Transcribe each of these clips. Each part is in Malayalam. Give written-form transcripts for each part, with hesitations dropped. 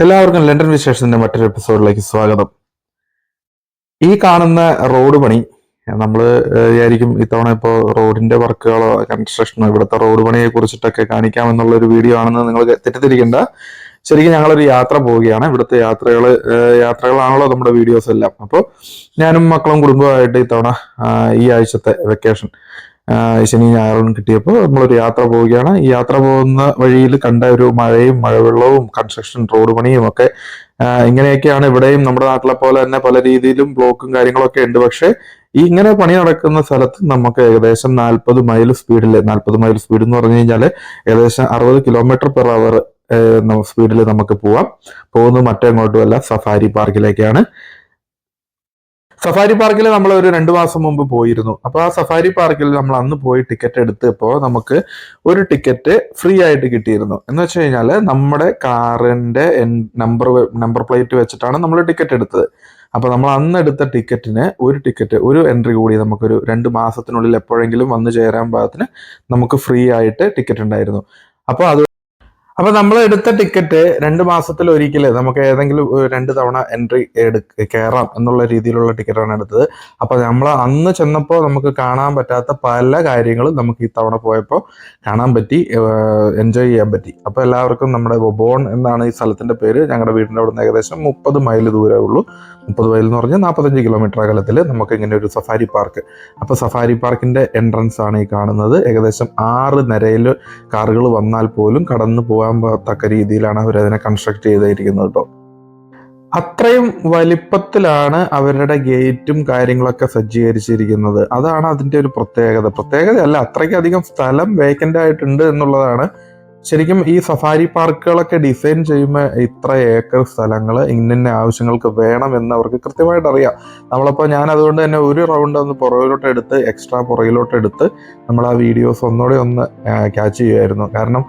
എല്ലാവർക്കും ലണ്ടൻ വിശേഷത്തിന്റെ മറ്റൊരു എപ്പിസോഡിലേക്ക് സ്വാഗതം. ഈ കാണുന്ന റോഡ് പണി നമ്മൾ വിചാരിക്കും ഇത്തവണ ഇപ്പോൾ റോഡിന്റെ വർക്കുകളോ കൺസ്ട്രക്ഷനോ ഇവിടുത്തെ റോഡ് പണിയെ കുറിച്ചിട്ടൊക്കെ കാണിക്കാമെന്നുള്ള ഒരു വീഡിയോ ആണെന്ന് നിങ്ങൾ തെറ്റിദ്ധരിക്കേണ്ട. ശരിക്കും ഞങ്ങളൊരു യാത്ര പോവുകയാണ്. ഇവിടുത്തെ യാത്രകളാണല്ലോ നമ്മുടെ വീഡിയോസ് എല്ലാം. അപ്പോൾ ഞാനും മക്കളും കുടുംബമായിട്ട് ഇത്തവണ ഈ ആഴ്ചത്തെ വെക്കേഷൻ ശനി ഞായറും കിട്ടിയപ്പോൾ നമ്മളൊരു യാത്ര പോവുകയാണ്. ഈ യാത്ര പോകുന്ന വഴിയിൽ കണ്ട ഒരു മഴയും മഴവെള്ളവും കൺസ്ട്രക്ഷൻ റോഡ് പണിയും ഒക്കെ ഇങ്ങനെയൊക്കെയാണ്. ഇവിടെയും നമ്മുടെ നാട്ടിലെ പോലെ തന്നെ പല രീതിയിലും ബ്ലോക്കും കാര്യങ്ങളൊക്കെ ഉണ്ട്. പക്ഷെ ഈ ഇങ്ങനെ പണി നടക്കുന്ന സ്ഥലത്ത് നമുക്ക് ഏകദേശം 40 മൈൽ സ്പീഡ് എന്ന് പറഞ്ഞു കഴിഞ്ഞാൽ ഏകദേശം 60 km/h സ്പീഡിൽ നമുക്ക് പോവാം. പോകുന്നത് മറ്റെങ്ങോട്ടുമല്ല, സഫാരി പാർക്കിലേക്കാണ്. സഫാരി പാർക്കിൽ നമ്മൾ ഒരു 2 മാസം മുമ്പ് പോയിരുന്നു. അപ്പൊ ആ സഫാരി പാർക്കിൽ നമ്മൾ അന്ന് പോയി ടിക്കറ്റ് എടുത്തപ്പോൾ നമുക്ക് ഒരു ടിക്കറ്റ് ഫ്രീ ആയിട്ട് കിട്ടിയിരുന്നു. എന്ന് വെച്ച് കഴിഞ്ഞാൽ നമ്മുടെ കാറിന്റെ നമ്പർ പ്ലേറ്റ് വെച്ചിട്ടാണ് നമ്മൾ ടിക്കറ്റ് എടുത്തത്. അപ്പൊ നമ്മൾ അന്ന് എടുത്ത ടിക്കറ്റിന് ഒരു എൻട്രി കൂടി നമുക്കൊരു 2 മാസത്തിനുള്ളിൽ എപ്പോഴെങ്കിലും വന്നു ചേരാൻ പാകത്തിന് നമുക്ക് ഫ്രീ ആയിട്ട് ടിക്കറ്റ് ഉണ്ടായിരുന്നു. അപ്പൊ നമ്മൾ എടുത്ത ടിക്കറ്റ് 2 മാസത്തിൽ ഒരിക്കൽ നമുക്ക് ഏതെങ്കിലും 2 തവണ എൻട്രി കയറാം എന്നുള്ള രീതിയിലുള്ള ടിക്കറ്റാണ് എടുത്തത്. അപ്പൊ നമ്മൾ അന്ന് ചെന്നപ്പോൾ നമുക്ക് കാണാൻ പറ്റാത്ത പല കാര്യങ്ങളും നമുക്ക് ഈ തവണ പോയപ്പോൾ കാണാൻ പറ്റി, എൻജോയ് ചെയ്യാൻ പറ്റി. അപ്പൊ എല്ലാവർക്കും നമ്മുടെ ബോൺ എന്നാണ് ഈ സ്ഥലത്തിന്റെ പേര്. ഞങ്ങളുടെ വീടിന്റെ അവിടെ നിന്ന് ഏകദേശം 30 മൈൽ ദൂരമേ ഉള്ളൂ. 30 മൈൽ എന്ന് പറഞ്ഞാൽ 45 കിലോമീറ്റർ അകലത്തിൽ നമുക്ക് ഇങ്ങനെ ഒരു സഫാരി പാർക്ക്. അപ്പൊ സഫാരി പാർക്കിന്റെ എൻട്രൻസ് ആണ് ഈ കാണുന്നത്. ഏകദേശം 6 നിരയിൽ കാറുകൾ വന്നാൽ പോലും കടന്നു പോകാൻ തക്ക രീതിയിലാണ് അവർ അതിനെ കൺസ്ട്രക്ട് ചെയ്തിരിക്കുന്നത് കേട്ടോ. അത്രയും വലിപ്പത്തിലാണ് അവരുടെ ഗേറ്റും കാര്യങ്ങളൊക്കെ സജ്ജീകരിച്ചിരിക്കുന്നത്. അതാണ് അതിന്റെ ഒരു പ്രത്യേകതയല്ല, അത്രയ്ക്കധികം സ്ഥലം വേക്കന്റ് ആയിട്ടുണ്ട് എന്നുള്ളതാണ്. ശരിക്കും ഈ സഫാരി പാർക്കുകളൊക്കെ ഡിസൈൻ ചെയ്യുമ്പോൾ ഇത്ര ഏക്കർ സ്ഥലങ്ങൾ ഇന്ന ആവശ്യങ്ങൾക്ക് വേണമെന്ന് അവർക്ക് കൃത്യമായിട്ട് അറിയാം. ഞാൻ അതുകൊണ്ട് തന്നെ ഒരു റൗണ്ട് ഒന്ന് എക്സ്ട്രാ പുറകിലോട്ട് എടുത്ത് നമ്മൾ ആ വീഡിയോസ് ഒന്നുകൂടെ ഒന്ന് ക്യാച്ച് ചെയ്യുമായിരുന്നു. കാരണം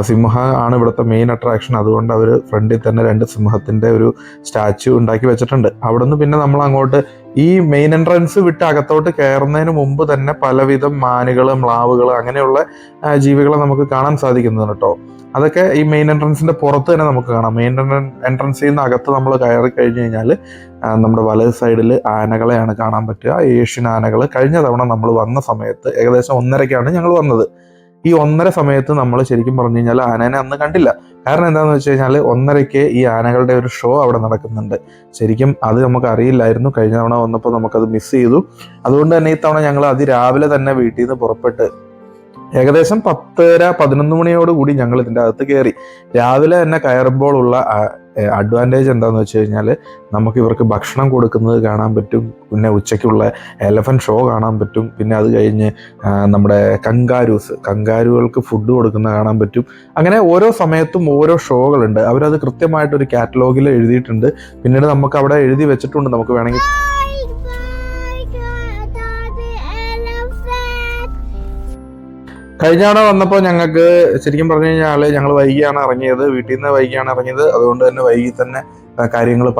സിംഹം ആണ് ഇവിടുത്തെ മെയിൻ അട്രാക്ഷൻ. അതുകൊണ്ട് അവർ ഫ്രണ്ടിൽ തന്നെ 2 സിംഹത്തിന്റെ ഒരു സ്റ്റാച്യു ഉണ്ടാക്കി വെച്ചിട്ടുണ്ട്. അവിടുന്ന് പിന്നെ നമ്മൾ അങ്ങോട്ട് ഈ മെയിൻ എൻട്രൻസ് വിട്ട് അകത്തോട്ട് കയറുന്നതിന് മുമ്പ് തന്നെ പലവിധം മാനുകൾ, മ്ലാവുകൾ, അങ്ങനെയുള്ള ജീവികളെ നമുക്ക് കാണാൻ സാധിക്കുന്നതാണ് കേട്ടോ. അതൊക്കെ ഈ മെയിൻ എൻട്രൻസിന്റെ പുറത്ത് തന്നെ നമുക്ക് കാണാം. മെയിൻ എൻട്രൻസിൽ നിന്ന് അകത്ത് നമ്മൾ കയറി കഴിഞ്ഞ് കഴിഞ്ഞാൽ നമ്മുടെ വലത് സൈഡിൽ ആനകളെയാണ് കാണാൻ പറ്റുക. ഏഷ്യൻ ആനകൾ. കഴിഞ്ഞ തവണ നമ്മൾ വന്ന സമയത്ത് ഏകദേശം 1:30-ക്കാണ് ഞങ്ങൾ വന്നത്. ഈ 1:30 സമയത്ത് നമ്മൾ ശരിക്കും പറഞ്ഞു കഴിഞ്ഞാൽ ആനേനെ അന്ന് കണ്ടില്ല. കാരണം എന്താണെന്ന് വെച്ച് കഴിഞ്ഞാൽ 1:30-ക്ക് ഈ ആനകളുടെ ഒരു ഷോ അവിടെ നടക്കുന്നുണ്ട്. ശരിക്കും അത് നമുക്ക് അറിയില്ലായിരുന്നു. കഴിഞ്ഞ തവണ വന്നപ്പോൾ നമുക്കത് മിസ് ചെയ്തു. അതുകൊണ്ട് തന്നെ ഈ തവണ ഞങ്ങൾ അതിരാവിലെ തന്നെ വീട്ടിൽ നിന്ന് പുറപ്പെട്ട് ഏകദേശം 10:30-11 മണിയോട് കൂടി ഞങ്ങൾ ഇതിൻ്റെ അകത്ത് കയറി. രാവിലെ തന്നെ കയറുമ്പോൾ ഉള്ള അഡ്വാൻറ്റേജ് എന്താണെന്ന് വെച്ച് കഴിഞ്ഞാൽ നമുക്ക് ഇവർക്ക് ഭക്ഷണം കൊടുക്കുന്നത് കാണാൻ പറ്റും. പിന്നെ ഉച്ചയ്ക്കുള്ള എലഫന്റ് ഷോ കാണാൻ പറ്റും. പിന്നെ അത് കഴിഞ്ഞ് നമ്മുടെ കങ്കാരുകൾക്ക് ഫുഡ് കൊടുക്കുന്നത് കാണാൻ പറ്റും. അങ്ങനെ ഓരോ സമയത്തും ഓരോ ഷോകളുണ്ട്. അവരത് കൃത്യമായിട്ടൊരു കാറ്റലോഗിൽ എഴുതിയിട്ടുണ്ട്. പിന്നീട് നമുക്ക് അവിടെ എഴുതി വെച്ചിട്ടുണ്ട്. നമുക്ക് വേണമെങ്കിൽ കഴിഞ്ഞ തവണ വന്നപ്പോൾ ഞങ്ങൾക്ക് ശരിക്കും പറഞ്ഞു കഴിഞ്ഞാൽ ഞങ്ങൾ വൈകിയാണ് ഇറങ്ങിയത്. വീട്ടിൽ നിന്ന് വൈകിയാണ് ഇറങ്ങിയത്. അതുകൊണ്ട് തന്നെ വൈകി തന്നെ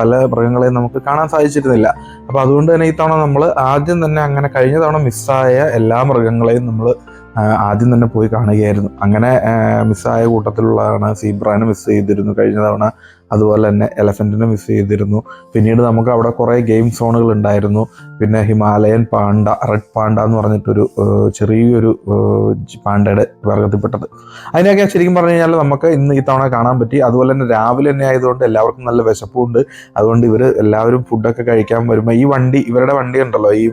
പല മൃഗങ്ങളെയും നമുക്ക് കാണാൻ സാധിച്ചിരുന്നില്ല. അപ്പൊ അതുകൊണ്ട് തന്നെ ഈ തവണ നമ്മൾ ആദ്യം തന്നെ അങ്ങനെ കഴിഞ്ഞ തവണ മിസ്സായ എല്ലാ മൃഗങ്ങളെയും നമ്മൾ ആദ്യം തന്നെ പോയി കാണുകയായിരുന്നു. അങ്ങനെ മിസ്സായ കൂട്ടത്തിലുള്ളതാണ് സീബ്രാനെ മിസ് ചെയ്തിരുന്നു കഴിഞ്ഞ തവണ. അതുപോലെ തന്നെ എലഫന്റിനെ മിസ് ചെയ്തിരുന്നു. പിന്നീട് നമുക്ക് അവിടെ കുറേ ഗെയിം സോണുകൾ ഉണ്ടായിരുന്നു. പിന്നെ ഹിമാലയൻ പാണ്ട, റെഡ് പാണ്ട എന്ന് പറഞ്ഞിട്ടൊരു ചെറിയൊരു പാണ്ടയുടെ വർഗത്തിൽപ്പെട്ടത്. അതിനൊക്കെ ശരിക്കും പറഞ്ഞു കഴിഞ്ഞാൽ നമുക്ക് ഇന്ന് ഈ തവണ കാണാൻ പറ്റി. അതുപോലെ തന്നെ രാവിലെ തന്നെ ആയതുകൊണ്ട് എല്ലാവർക്കും നല്ല വിശപ്പുണ്ട്. അതുകൊണ്ട് എല്ലാവരും ഫുഡൊക്കെ കഴിക്കാൻ വരുമ്പോൾ ഇവരുടെ വണ്ടി ഉണ്ടല്ലോ, ഈ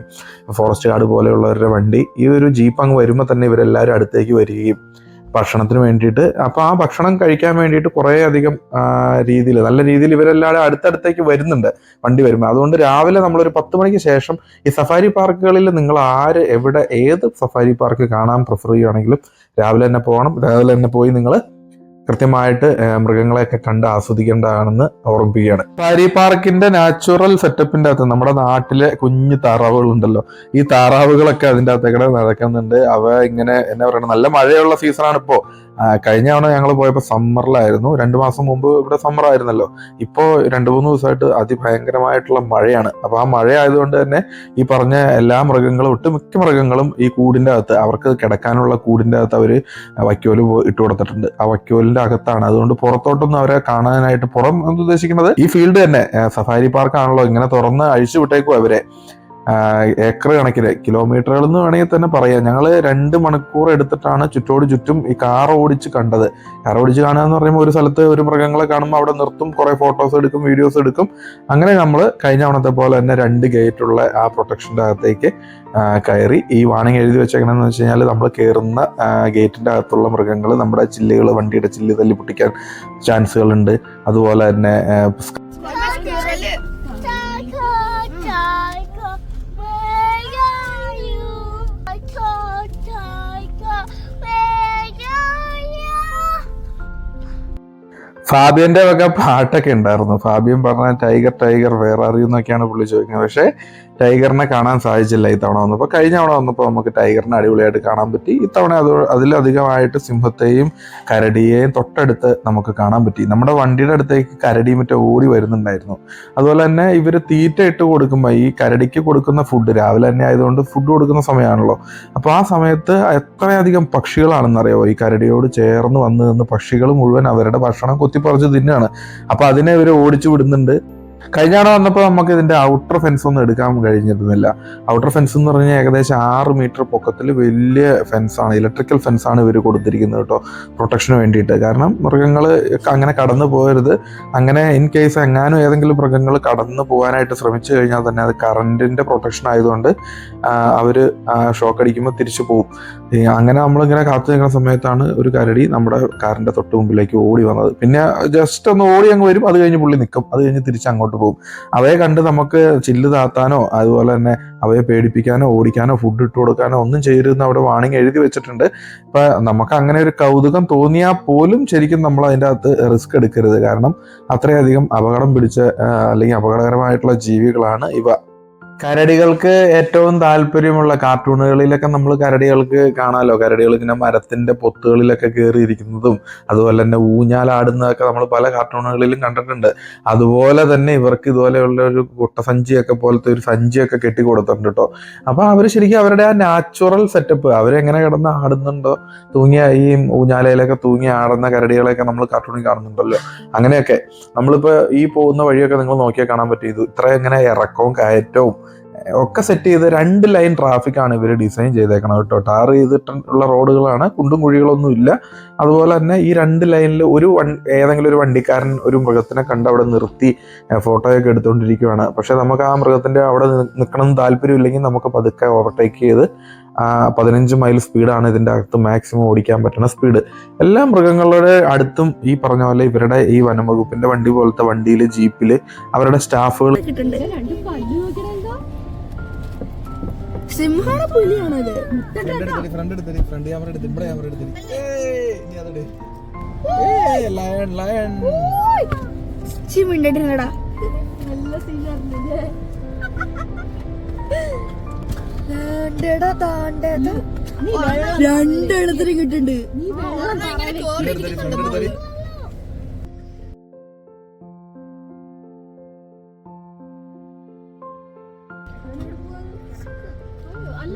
ഫോറസ്റ്റ് ഗാർഡ് പോലെയുള്ളവരുടെ വണ്ടി, ഈ ഒരു ജീപ്പ് അങ്ങ് വരുമ്പോൾ തന്നെ ഇവരെല്ലാവരും അടുത്തേക്ക് വരികയും ഭക്ഷണത്തിന് വേണ്ടിയിട്ട്, അപ്പൊ ആ ഭക്ഷണം കഴിക്കാൻ വേണ്ടിയിട്ട് കുറേ അധികം നല്ല രീതിയിൽ ഇവരെല്ലാവരും അടുത്തടുത്തേക്ക് വരുന്നുണ്ട് വണ്ടി വരുമ്പോൾ. അതുകൊണ്ട് രാവിലെ നമ്മളൊരു 10 മണിക്ക് ശേഷം ഈ സഫാരി പാർക്കുകളിൽ നിങ്ങൾ ഏത് സഫാരി പാർക്ക് കാണാൻ പ്രിഫർ ചെയ്യുകയാണെങ്കിലും രാവിലെ തന്നെ പോകണം. രാവിലെ തന്നെ പോയി നിങ്ങൾ കൃത്യമായിട്ട് മൃഗങ്ങളെയൊക്കെ കണ്ട് ആസ്വദിക്കേണ്ടതാണെന്ന് ഓർമ്മിപ്പിക്കുകയാണ്. സഫാരി പാർക്കിന്റെ നാച്ചുറൽ സെറ്റപ്പിന്റെ അകത്ത് നമ്മുടെ നാട്ടിലെ കുഞ്ഞു താറാവുകളുണ്ടല്ലോ, ഈ താറാവുകളൊക്കെ അതിൻ്റെ അകത്തേക്കിടെ നടക്കുന്നുണ്ട്. അവ ഇങ്ങനെ എന്നാ പറയുക, നല്ല മഴയുള്ള സീസണാണ് ഇപ്പോൾ. കഴിഞ്ഞ തവണ ഞങ്ങൾ പോയപ്പോൾ സമ്മറിലായിരുന്നു. 2 മാസം മുമ്പ് ഇവിടെ സമ്മർ ആയിരുന്നല്ലോ. ഇപ്പോൾ 2-3 ദിവസമായിട്ട് അതിഭയങ്കരമായിട്ടുള്ള മഴയാണ്. അപ്പോൾ ആ മഴ ആയതുകൊണ്ട് തന്നെ ഈ പറഞ്ഞ എല്ലാ മൃഗങ്ങളും ഒട്ടുമിക്ക മൃഗങ്ങളും ഈ കൂടിൻ്റെ അകത്ത്, അവർക്ക് കിടക്കാനുള്ള കൂടിൻ്റെ അകത്ത് അവർ വൈക്കോല് ഇട്ട് കൊടുത്തിട്ടുണ്ട്. ആ വൈക്കോലിൻ്റെ അകത്താണ്. അതുകൊണ്ട് പുറത്തോട്ടൊന്നും അവരെ കാണാനായിട്ട്, പുറം എന്ന് ഉദ്ദേശിക്കുന്നത് ഈ ഫീൽഡ് തന്നെ സഫാരി പാർക്കാണല്ലോ, ഇങ്ങനെ തുറന്ന് അഴിച്ചു വിട്ടേക്കും അവരെ. ഏക്കർ കണക്കിന്, കിലോമീറ്ററുകൾ എന്ന് വേണമെങ്കിൽ തന്നെ പറയാം. ഞങ്ങൾ 2 മണിക്കൂർ എടുത്തിട്ടാണ് ചുറ്റോട് ചുറ്റും ഈ കാർ ഓടിച്ച് കണ്ടത്. കാർ ഓടിച്ച് കാണുക എന്ന് പറയുമ്പോൾ ഒരു സ്ഥലത്ത് ഒരു മൃഗങ്ങളെ കാണുമ്പോൾ അവിടെ നിർത്തും, കുറെ ഫോട്ടോസ് എടുക്കും, വീഡിയോസ് എടുക്കും. അങ്ങനെ നമ്മൾ കഴിഞ്ഞ തവണത്തെ പോലെ തന്നെ 2 ഗേറ്റുള്ള ആ പ്രൊട്ടക്ഷൻ്റെ അകത്തേക്ക് കയറി. ഈ വാണിംഗ് എഴുതി വെച്ചേക്കണമെന്ന് വെച്ച് കഴിഞ്ഞാൽ നമ്മൾ കയറുന്ന ഗേറ്റിൻ്റെ അകത്തുള്ള മൃഗങ്ങൾ നമ്മുടെ ചില്ലുകൾ, വണ്ടിയുടെ ചില്ല് തല്ലി പൊട്ടിക്കാൻ ചാൻസുകളുണ്ട്. അതുപോലെ തന്നെ ഫാബിയന്റെ വക പാട്ടൊക്കെ ഉണ്ടായിരുന്നു. ഫാബിയൻ പറഞ്ഞ ടൈഗർ ടൈഗർ വേറെ അറിയുന്നൊക്കെയാണ് പുള്ളി ചോദിക്കുന്നത്. പക്ഷേ ടൈഗറിനെ കാണാൻ സാധിച്ചില്ല ഈ തവണ വന്നപ്പോൾ. കഴിഞ്ഞ തവണ വന്നപ്പോൾ നമുക്ക് ടൈഗറിനെ അടിപൊളിയായിട്ട് കാണാൻ പറ്റി. ഇത്തവണ അതിലധികമായിട്ട് സിംഹത്തെയും കരടിയെയും തൊട്ടടുത്ത് നമുക്ക് കാണാൻ പറ്റി. നമ്മുടെ വണ്ടിയുടെ അടുത്തേക്ക് കരടി മറ്റേ ഓടി വരുന്നുണ്ടായിരുന്നു. അതുപോലെ തന്നെ ഇവർ തീറ്റ ഇട്ട് കൊടുക്കുമ്പോൾ ഈ കരടിക്ക് കൊടുക്കുന്ന ഫുഡ് രാവിലെ തന്നെ ആയതുകൊണ്ട് ഫുഡ് കൊടുക്കുന്ന സമയമാണല്ലോ. അപ്പോൾ ആ സമയത്ത് എത്രയധികം പക്ഷികളാണെന്നറിയാമോ ഈ കരടിയോട് ചേർന്ന് വന്ന് നിന്ന് പക്ഷികൾ മുഴുവൻ അവരുടെ ഭക്ഷണം കൊത്തിപ്പറിച്ച് തിന്നാണ്. അപ്പോൾ അതിനെ ഇവർ ഓടിച്ചു വിടുന്നുണ്ട്. കഴിഞ്ഞ തവണ വന്നപ്പോൾ നമുക്ക് ഇതിന്റെ ഔട്ടർ ഫെൻസ് ഒന്നും എടുക്കാൻ കഴിഞ്ഞിരുന്നില്ല. ഔട്ടർ ഫെൻസ് എന്ന് പറഞ്ഞാൽ ഏകദേശം 6 മീറ്റർ പൊക്കത്തിൽ വലിയ ഫെൻസാണ്, ഇലക്ട്രിക്കൽ ഫെൻസാണ് ഇവർ കൊടുത്തിരിക്കുന്നത് കേട്ടോ, പ്രൊട്ടക്ഷന് വേണ്ടിയിട്ട്. കാരണം മൃഗങ്ങൾ അങ്ങനെ കടന്നു പോകരുത്. അങ്ങനെ ഇൻ കേസ് എങ്ങാനും ഏതെങ്കിലും മൃഗങ്ങൾ കടന്നു പോകാനായിട്ട് ശ്രമിച്ചു കഴിഞ്ഞാൽ തന്നെ അത് കറണ്ടിന്റെ പ്രൊട്ടക്ഷൻ ആയതുകൊണ്ട് അവർ ഷോക്ക് അടിക്കുമ്പോൾ തിരിച്ചു പോകും. അങ്ങനെ നമ്മളിങ്ങനെ കാത്തു നിൽക്കുന്ന സമയത്താണ് ഒരു കരടി നമ്മുടെ കാറിന്റെ തൊട്ട് മുമ്പിലേക്ക് ഓടി വന്നത്. പിന്നെ ജസ്റ്റ് ഒന്ന് ഓടി അങ്ങ് വരും, അത് കഴിഞ്ഞ് പുള്ളി നിൽക്കും, അത് കഴിഞ്ഞ് തിരിച്ച് അങ്ങോട്ട് പോകും. അവയെ കണ്ട് നമുക്ക് ചില്ല് താത്താനോ അതുപോലെ തന്നെ അവയെ പേടിപ്പിക്കാനോ ഓടിക്കാനോ ഫുഡ് ഇട്ട് കൊടുക്കാനോ ഒന്നും ചെയ്യരുതെന്ന് അവിടെ വാണിംഗ് എഴുതി വെച്ചിട്ടുണ്ട്. ഇപ്പൊ നമുക്ക് അങ്ങനെ ഒരു കൗതുകം തോന്നിയാൽ പോലും ശരിക്കും നമ്മൾ അതിൻ്റെ അകത്ത് റിസ്ക് എടുക്കരുത്. കാരണം അത്രയധികം അപകടം പിടിച്ച അല്ലെങ്കിൽ അപകടകരമായിട്ടുള്ള ജീവികളാണ് ഇവ. കരടികൾക്ക് ഏറ്റവും താല്പര്യമുള്ള കാർട്ടൂണുകളിലൊക്കെ നമ്മൾ കരടികൾക്ക് കാണാമല്ലോ, കരടികൾ ഇങ്ങനെ മരത്തിന്റെ പൊത്തുകളിലൊക്കെ കയറിയിരിക്കുന്നതും അതുപോലെ തന്നെ ഊഞ്ഞാലാടുന്നതൊക്കെ നമ്മൾ പല കാർട്ടൂണുകളിലും കണ്ടിട്ടുണ്ട്. അതുപോലെ തന്നെ ഇവർക്ക് ഇതുപോലെയുള്ള ഒരു കുട്ടസഞ്ചിയൊക്കെ പോലത്തെ ഒരു സഞ്ചിയൊക്കെ കെട്ടി കൊടുത്തിട്ടുണ്ട് കേട്ടോ. അപ്പൊ അവർ ശരിക്കും അവരുടെ ആ നാച്ചുറൽ സെറ്റപ്പ്, അവരെങ്ങനെ കിടന്ന് ആടുന്നുണ്ടോ, തൂങ്ങിയ ഈ ഊഞ്ഞാലയിലൊക്കെ തൂങ്ങി ആടുന്ന കരടികളെയൊക്കെ നമ്മൾ കാർട്ടൂണിൽ കാണുന്നുണ്ടല്ലോ. അങ്ങനെയൊക്കെ നമ്മളിപ്പോ ഈ പോകുന്ന വഴിയൊക്കെ നിങ്ങൾ നോക്കിയാൽ കാണാൻ പറ്റും. ഇത് ഇത്ര ഇങ്ങനെ ഇറക്കവും കയറ്റവും ഒക്കെ സെറ്റ് ചെയ്ത് 2 ലൈൻ ട്രാഫിക്കാണ് ഇവർ ഡിസൈൻ ചെയ്തേക്കണം കേട്ടോ. ടാർ ചെയ്തിട്ടുള്ള റോഡുകളാണ്, കുണ്ടും കുഴികളൊന്നും ഇല്ല. അതുപോലെ തന്നെ ഈ 2 ലൈനിൽ ഏതെങ്കിലും ഒരു വണ്ടിക്കാരൻ ഒരു മൃഗത്തിനെ കണ്ട് അവിടെ നിർത്തി ഫോട്ടോയൊക്കെ എടുത്തുകൊണ്ടിരിക്കുകയാണ്. പക്ഷെ നമുക്ക് ആ മൃഗത്തിന്റെ അവിടെ നിൽക്കണമെന്ന് താല്പര്യമില്ലെങ്കിൽ നമുക്ക് പതുക്കെ ഓവർടേക്ക് ചെയ്ത് 15 മൈൽ സ്പീഡാണ് ഇതിൻ്റെ അകത്ത് മാക്സിമം ഓടിക്കാൻ പറ്റുന്ന സ്പീഡ്. എല്ലാ മൃഗങ്ങളുടെ അടുത്തും ഈ പറഞ്ഞ പോലെ ഇവരുടെ ഈ വനംവകുപ്പിന്റെ വണ്ടി പോലത്തെ വണ്ടിയിൽ, ജീപ്പിൽ അവരുടെ സ്റ്റാഫുകൾ സിംഹണ പുലിയാണത്. മിണ്ടിട്ടില്ലടാ, രണ്ടെണ്ണത്തിന് കിട്ടുന്നുണ്ട്.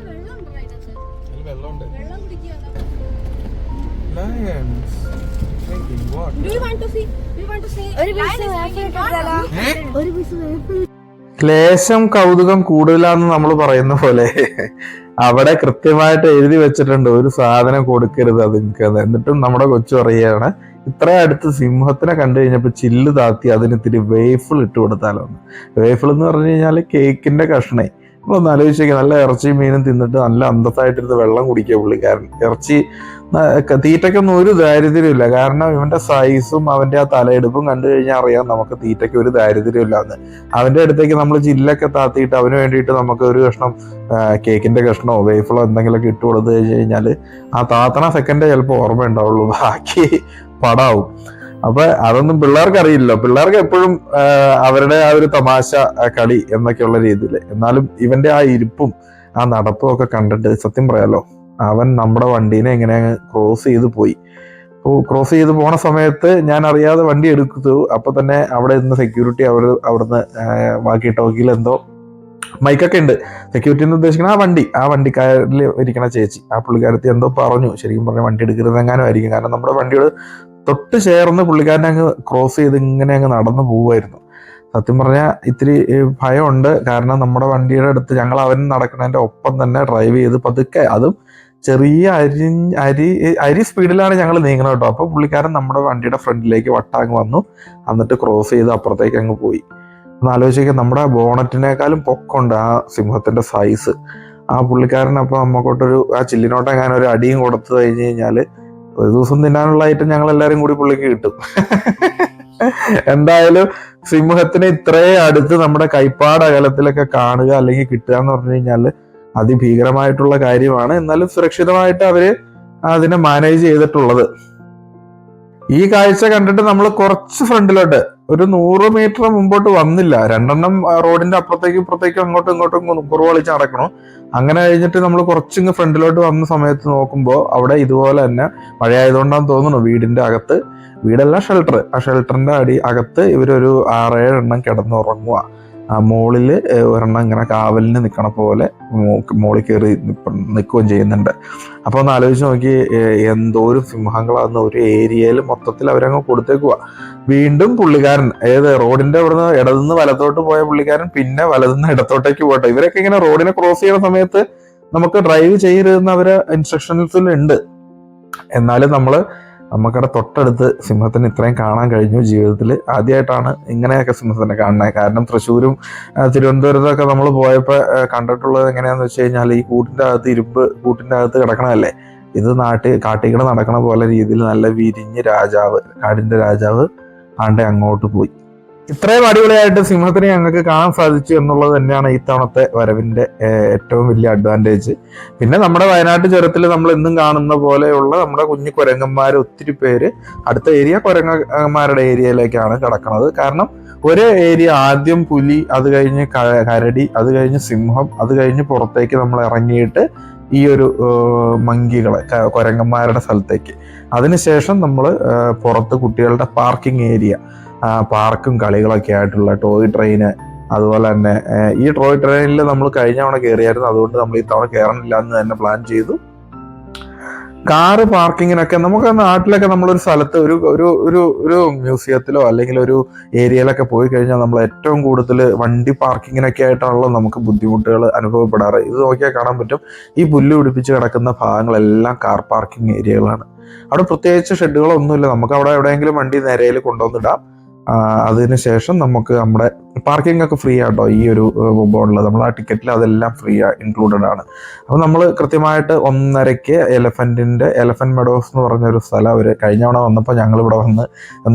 ക്ലേശം കൗതുകം കൂടുതലാന്ന് നമ്മൾ പറയുന്ന പോലെ അവിടെ കൃത്യമായിട്ട് എഴുതി വെച്ചിട്ടുണ്ട് ഒരു സാധനം കൊടുക്കരുത് അതിങ്ങൾക്ക്. എന്നിട്ടും നമ്മുടെ കൊച്ചു പറയുകയാണ് ഇത്ര അടുത്ത് സിംഹത്തിനെ കണ്ടു കഴിഞ്ഞപ്പോൾ ചില്ല് താത്തി അതിന് ഇത്തിരി വേഫിൾ ഇട്ട് കൊടുത്താലോ. വേഫിൾ എന്ന് പറഞ്ഞു കഴിഞ്ഞാൽ കേക്കിന്റെ കഷ്ണേ. നമ്മളൊന്ന് ആലോചിച്ചേക്കുക, നല്ല ഇറച്ചിയും മീനും തിന്നിട്ട് നല്ല അന്തസ്സായിട്ടിരുന്ന് വെള്ളം കുടിക്കുക പുള്ളിക്കാരൻ. ഇറച്ചി തീറ്റയ്ക്കൊന്നും ഒരു ദാരിദ്ര്യമില്ല. കാരണം ഇവന്റെ സൈസും അവന്റെ ആ തലയെടുപ്പും കണ്ടു കഴിഞ്ഞാൽ അറിയാം നമുക്ക് തീറ്റയ്ക്ക് ഒരു ദാരിദ്ര്യമില്ല എന്ന്. അവന്റെ അടുത്തേക്ക് നമ്മൾ ചില്ലൊക്കെ താത്തിയിട്ട് അവന് വേണ്ടിയിട്ട് നമുക്ക് ഒരു കഷ്ണം കേക്കിന്റെ കഷ്ണമോ വേഫിളോ എന്തെങ്കിലുമൊക്കെ ഇട്ട് കൊടുത്തു കഴിഞ്ഞാൽ ആ താത്തണ സെക്കൻഡേ ചിലപ്പോൾ ഓർമ്മ ഉണ്ടാവുള്ളൂ, ബാക്കി പടാവും. അപ്പൊ അതൊന്നും പിള്ളേർക്ക് അറിയില്ലല്ലോ. പിള്ളേർക്ക് എപ്പോഴും അവരുടെ ആ ഒരു തമാശ കളി എന്നൊക്കെയുള്ള രീതിയിൽ. എന്നാലും ഇവന്റെ ആ ഇരിപ്പും ആ നടപ്പും ഒക്കെ കണ്ടിട്ട് സത്യം പറയാലോ, അവൻ നമ്മുടെ വണ്ടീനെ എങ്ങനെ ക്രോസ് ചെയ്ത് പോയി. ക്രോസ് ചെയ്ത് പോണ സമയത്ത് ഞാൻ അറിയാതെ വണ്ടി എടുത്തു. അപ്പൊ തന്നെ അവിടെ നിന്ന് സെക്യൂരിറ്റി അവിടുന്ന് ബാക്കി ടോക്കിൽ എന്തോ മൈക്കൊക്കെ ഉണ്ട്. സെക്യൂരിറ്റി എന്ന് ഉദ്ദേശിക്കുന്ന ആ വണ്ടിക്കാരിൽ ഇരിക്കണ ചേച്ചി, ആ പുള്ളിക്കാരത്തി എന്തോ പറഞ്ഞു. ശരിക്കും പറഞ്ഞ വണ്ടി എടുക്കരുതെങ്ങാനും ആയിരിക്കും. കാരണം നമ്മുടെ വണ്ടിയോട് തൊട്ട് ചേർന്ന് പുള്ളിക്കാരനെ അങ്ങ് ക്രോസ് ചെയ്ത് ഇങ്ങനെ അങ്ങ് നടന്നു പോവുമായിരുന്നു. സത്യം പറഞ്ഞാൽ ഇത്തിരി ഭയമുണ്ട്. കാരണം നമ്മുടെ വണ്ടിയുടെ അടുത്ത് ഞങ്ങൾ അവൻ നടക്കുന്നതിൻ്റെ ഒപ്പം തന്നെ ഡ്രൈവ് ചെയ്ത് പതുക്കെ, അതും ചെറിയ അരി സ്പീഡിലാണ് ഞങ്ങൾ നീങ്ങണം കേട്ടോ. അപ്പോൾ പുള്ളിക്കാരൻ നമ്മുടെ വണ്ടിയുടെ ഫ്രണ്ടിലേക്ക് വട്ടാങ്ങ് വന്നു, എന്നിട്ട് ക്രോസ് ചെയ്ത് അപ്പുറത്തേക്ക് അങ്ങ് പോയി. ഒന്ന് ആലോചിക്കുക, നമ്മുടെ ബോണറ്റിനേക്കാളും പൊക്കമുണ്ട് ആ സിംഹത്തിന്റെ സൈസ്. ആ പുള്ളിക്കാരൻ അപ്പോൾ ആ ചില്ലിനോട്ടെങ്ങാനും ഒരു അടിയും കൊടുത്തു കഴിഞ്ഞ് കഴിഞ്ഞാൽ ഒരു ദിവസം തിന്നാനുള്ള ഐറ്റം ഞങ്ങൾ എല്ലാവരും കൂടി പുള്ളിക്ക് കിട്ടും. എന്തായാലും സിംഹത്തിനെ ഇത്രയും അടുത്ത് നമ്മുടെ കൈപ്പാട് അകലത്തിലൊക്കെ കാണുക അല്ലെങ്കിൽ കിട്ടുക എന്ന് പറഞ്ഞു കഴിഞ്ഞാൽ അതിഭീകരമായിട്ടുള്ള കാര്യമാണ്. എന്നാലും സുരക്ഷിതമായിട്ട് അവര് അതിനെ മാനേജ് ചെയ്തിട്ടുള്ളത്. ഈ കാഴ്ച കണ്ടിട്ട് നമ്മൾ കുറച്ച് ഫ്രണ്ടിലോട്ട് ഒരു 100 മീറ്റർ മുമ്പോട്ട് വന്നില്ല. 2 റോഡിന്റെ അപ്പുറത്തേക്കും ഇപ്പുറത്തേക്കും അങ്ങോട്ടും ഇങ്ങോട്ടും കുറവളിച്ച് നടക്കണം. അങ്ങനെ കഴിഞ്ഞിട്ട് നമ്മൾ കുറച്ചിങ്ങ് ഫ്രണ്ടിലോട്ട് വന്ന സമയത്ത് നോക്കുമ്പോൾ അവിടെ ഇതുപോലെ തന്നെ മഴയായതുകൊണ്ടാന്ന് തോന്നുന്നു വീടിന്റെ അകത്ത്, വീടല്ല ഷെൽട്ടർ, ആ ഷെൽട്ടറിന്റെ അകത്ത് ഇവരൊരു 6-7 എണ്ണം കിടന്നുറങ്ങുക. മോളില് ഒരെണ്ണം ഇങ്ങനെ കാവലിന് നിൽക്കണ പോലെ മോളിൽ കയറി നിൽക്കുകയും ചെയ്യുന്നുണ്ട്. അപ്പൊ ഒന്ന് ആലോചിച്ച് നോക്കി, എന്തോരം സിംഹങ്ങളാന്ന് ഒരു ഏരിയയിൽ മൊത്തത്തിൽ അവരങ്ങ് കൊടുത്തേക്കുക. വീണ്ടും പുള്ളിക്കാരൻ റോഡിന്റെ ഇവിടുന്ന് ഇടതുനിന്ന് വലത്തോട്ട് പോയ പുള്ളിക്കാരൻ പിന്നെ വലതുനിന്ന് ഇടത്തോട്ടേക്ക് പോട്ടെ. ഇവരൊക്കെ ഇങ്ങനെ റോഡിനെ ക്രോസ് ചെയ്യുന്ന സമയത്ത് നമുക്ക് ഡ്രൈവ് ചെയ്യരുതെന്ന് അവര് ഇൻസ്ട്രക്ഷൻസിൽ ഉണ്ട്. എന്നാലും നമുക്കവിടെ തൊട്ടടുത്ത് സിംഹത്തിന് ഇത്രയും കാണാൻ കഴിഞ്ഞു. ജീവിതത്തിൽ ആദ്യമായിട്ടാണ് ഇങ്ങനെയൊക്കെ സിംഹത്തിനെ കാണുന്നത്. കാരണം തൃശ്ശൂരും തിരുവനന്തപുരത്തൊക്കെ നമ്മൾ പോയപ്പോൾ കണ്ടിട്ടുള്ളത് എങ്ങനെയാന്ന് വെച്ച് കഴിഞ്ഞാൽ ഈ കൂട്ടിൻ്റെ അകത്ത് ഇരുമ്പ് കൂട്ടിൻ്റെ അകത്ത് കിടക്കണമല്ലേ. ഇത് കാട്ടിക്കട നടക്കണ പോലെ രീതിയിൽ നല്ല വിരിഞ്ഞ് കാടിന്റെ രാജാവ് ആണ്ടെ അങ്ങോട്ട് പോയി. ഇത്രയും അടിപൊളിയായിട്ട് സിംഹത്തിനെ ഞങ്ങൾക്ക് കാണാൻ സാധിച്ചു എന്നുള്ളത് തന്നെയാണ് ഈ തവണത്തെ വരവിന്റെ ഏറ്റവും വലിയ അഡ്വാൻറ്റേജ്. പിന്നെ നമ്മുടെ വയനാട്ട് ചുരത്തിൽ നമ്മൾ എന്നും കാണുന്ന പോലെയുള്ള നമ്മുടെ കുഞ്ഞു കുരങ്ങന്മാർ ഒത്തിരി പേര് അടുത്ത ഏരിയ കുരങ്ങന്മാരുടെ ഏരിയയിലേക്കാണ് കിടക്കുന്നത്. കാരണം ഒരു ഏരിയ ആദ്യം പുലി, അത് കഴിഞ്ഞ് കരടി, അത് കഴിഞ്ഞ് സിംഹം, അത് കഴിഞ്ഞ് പുറത്തേക്ക് നമ്മൾ ഇറങ്ങിയിട്ട് ഈ ഒരു മങ്കികളെ കുരങ്ങന്മാരുടെ സ്ഥലത്തേക്ക്, അതിനുശേഷം നമ്മൾ പുറത്ത് കുട്ടികളുടെ പാർക്കിംഗ് ഏരിയ, പാർക്കും കളികളൊക്കെ ആയിട്ടുള്ള ടോയ് ട്രെയിന്, അതുപോലെ തന്നെ ഈ ടോയ് ട്രെയിനിൽ നമ്മൾ കഴിഞ്ഞ തവണ കയറിയായിരുന്നു. അതുകൊണ്ട് നമ്മൾ ഈ തവണ കയറണില്ല എന്ന് തന്നെ പ്ലാൻ ചെയ്തു. കാറ് പാർക്കിങ്ങിനൊക്കെ നമുക്ക് നാട്ടിലൊക്കെ നമ്മളൊരു സ്ഥലത്ത് ഒരു മ്യൂസിയത്തിലോ അല്ലെങ്കിൽ ഒരു ഏരിയയിലൊക്കെ പോയി കഴിഞ്ഞാൽ നമ്മൾ ഏറ്റവും കൂടുതൽ വണ്ടി പാർക്കിങ്ങിനൊക്കെ ആയിട്ടാണല്ലോ നമുക്ക് ബുദ്ധിമുട്ടുകൾ അനുഭവപ്പെടാറ്. ഇത് നോക്കിയാൽ കാണാൻ പറ്റും, ഈ പുല്ല് പിടിപ്പിച്ച് കിടക്കുന്ന ഭാഗങ്ങളെല്ലാം കാർ പാർക്കിംഗ് ഏരിയകളാണ്. അവിടെ പ്രത്യേകിച്ച് ഷെഡുകളൊന്നുമില്ല. നമുക്ക് അവിടെ എവിടെയെങ്കിലും വണ്ടി നിരയിൽ കൊണ്ടുവന്നിടാം. അതിനുശേഷം നമുക്ക് നമ്മുടെ പാർക്കിംഗ് ഒക്കെ ഫ്രീ ആട്ടോ ഈ ഒരു ബോർഡിൽ. നമ്മൾ ആ ടിക്കറ്റിൽ അതെല്ലാം ഫ്രീ ഇൻക്ലൂഡഡ് ആണ്. അപ്പോൾ നമ്മൾ കൃത്യമായിട്ട് 1:30 എലഫന്റ് മെഡോസ് എന്ന് പറഞ്ഞൊരു സ്ഥലം അവർ കഴിഞ്ഞ തവണ വന്നപ്പോൾ ഞങ്ങൾ ഇവിടെ വന്ന്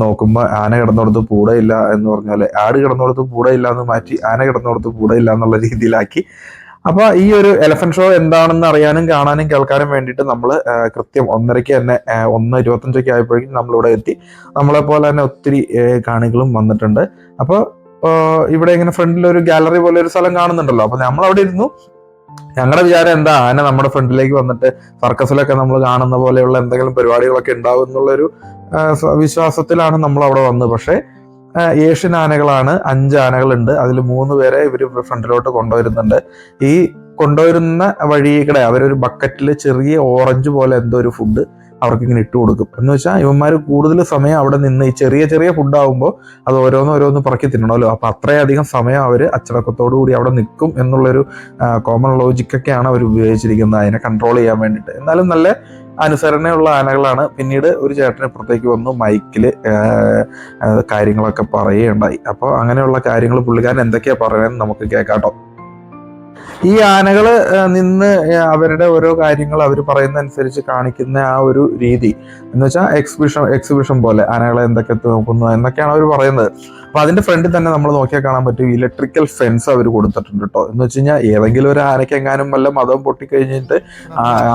നോക്കുമ്പോൾ ആന കിടന്നിടത്ത് പൂടയില്ല എന്ന് പറഞ്ഞാൽ ആട് കിടന്നിടത്ത് പൂടയില്ല എന്ന് മാറ്റി ആന കിടന്നിടത്ത് പൂടയില്ല എന്നുള്ള രീതിയിലാക്കി. അപ്പൊ ഈ ഒരു എലഫന്റ് ഷോ എന്താണെന്ന് അറിയാനും കാണാനും കേൾക്കാനും വേണ്ടിയിട്ട് നമ്മൾ കൃത്യം 1:30 തന്നെ 1:25 ആയപ്പോഴേക്കും നമ്മളിവിടെ എത്തി. നമ്മളെ പോലെ തന്നെ ഒത്തിരി കാണികളും വന്നിട്ടുണ്ട്. അപ്പോൾ ഇവിടെ ഇങ്ങനെ ഫ്രണ്ടിൽ ഒരു ഗാലറി പോലെ ഒരു സ്ഥലം കാണുന്നുണ്ടല്ലോ. അപ്പൊ നമ്മൾ അവിടെ ഇരുന്നു. ഞങ്ങളുടെ വിചാരം എന്താ, ആന നമ്മുടെ ഫ്രണ്ടിലേക്ക് വന്നിട്ട് സർക്കസിലൊക്കെ നമ്മൾ കാണുന്ന പോലെയുള്ള എന്തെങ്കിലും പരിപാടികളൊക്കെ ഉണ്ടാവും എന്നുള്ളൊരു വിശ്വാസത്തിലാണ് നമ്മൾ അവിടെ വന്നത്. പക്ഷേ ഏഷ്യൻ ആനകളാണ്, 5 ആനകളുണ്ട്. അതിൽ 3 പേരെ ഇവർ ഫ്രണ്ടിലോട്ട് കൊണ്ടുവരുന്നുണ്ട്. ഈ കൊണ്ടുവരുന്ന വഴിയുടെ അവരൊരു ബക്കറ്റിൽ ചെറിയ ഓറഞ്ച് പോലെ എന്തോ ഒരു ഫുഡ് അവർക്ക് ഇങ്ങനെ ഇട്ട് കൊടുക്കും. എന്ന് വെച്ചാൽ ഇവന്മാർ കൂടുതൽ സമയം അവിടെ നിന്ന് ഈ ചെറിയ ഫുഡ് ആകുമ്പോൾ അത് ഓരോന്ന് പറക്കി തിന്നണമല്ലോ. അപ്പൊ അത്രയധികം സമയം അവർ അച്ചടക്കത്തോടു കൂടി അവിടെ നിൽക്കും എന്നുള്ളൊരു കോമൺ ലോജിക്കൊക്കെയാണ് അവർ ഉപയോഗിച്ചിരിക്കുന്നത് അതിനെ കൺട്രോൾ ചെയ്യാൻ വേണ്ടിയിട്ട്. എന്നാലും നല്ല അനുസരണയുള്ള ആനകളാണ്. പിന്നീട് ഒരു ചേട്ടൻ ഇപ്പുറത്തേക്ക് വന്നു മൈക്കില് കാര്യങ്ങളൊക്കെ പറയുകയുണ്ടായി. അപ്പോൾ അങ്ങനെയുള്ള കാര്യങ്ങൾ പുള്ളിക്കാരൻ എന്തൊക്കെയാ പറയുന്നത് നമുക്ക് കേൾക്കാട്ടോ. ഈ ആനകൾ നിന്ന് അവരുടെ ഓരോ കാര്യങ്ങൾ അവർ പറയുന്നതനുസരിച്ച് കാണിക്കുന്ന ആ ഒരു രീതി എന്ന് വെച്ചാൽ എക്സിബിഷൻ പോലെ ആനകളെ എന്തൊക്കെ നോക്കുന്നു എന്നൊക്കെയാണ് അവർ പറയുന്നത്. അപ്പൊ അതിന്റെ ഫ്രണ്ടിൽ തന്നെ നമ്മൾ നോക്കിയാൽ കാണാൻ പറ്റും ഇലക്ട്രിക്കൽ ഫെൻസ് അവർ കൊടുത്തിട്ടുണ്ട് കേട്ടോ. എന്ന് വെച്ച് കഴിഞ്ഞാൽ ഏതെങ്കിലും ഒരു ആനയ്ക്ക് എങ്ങാനും വല്ല മതം പൊട്ടിക്കഴിഞ്ഞിട്ട്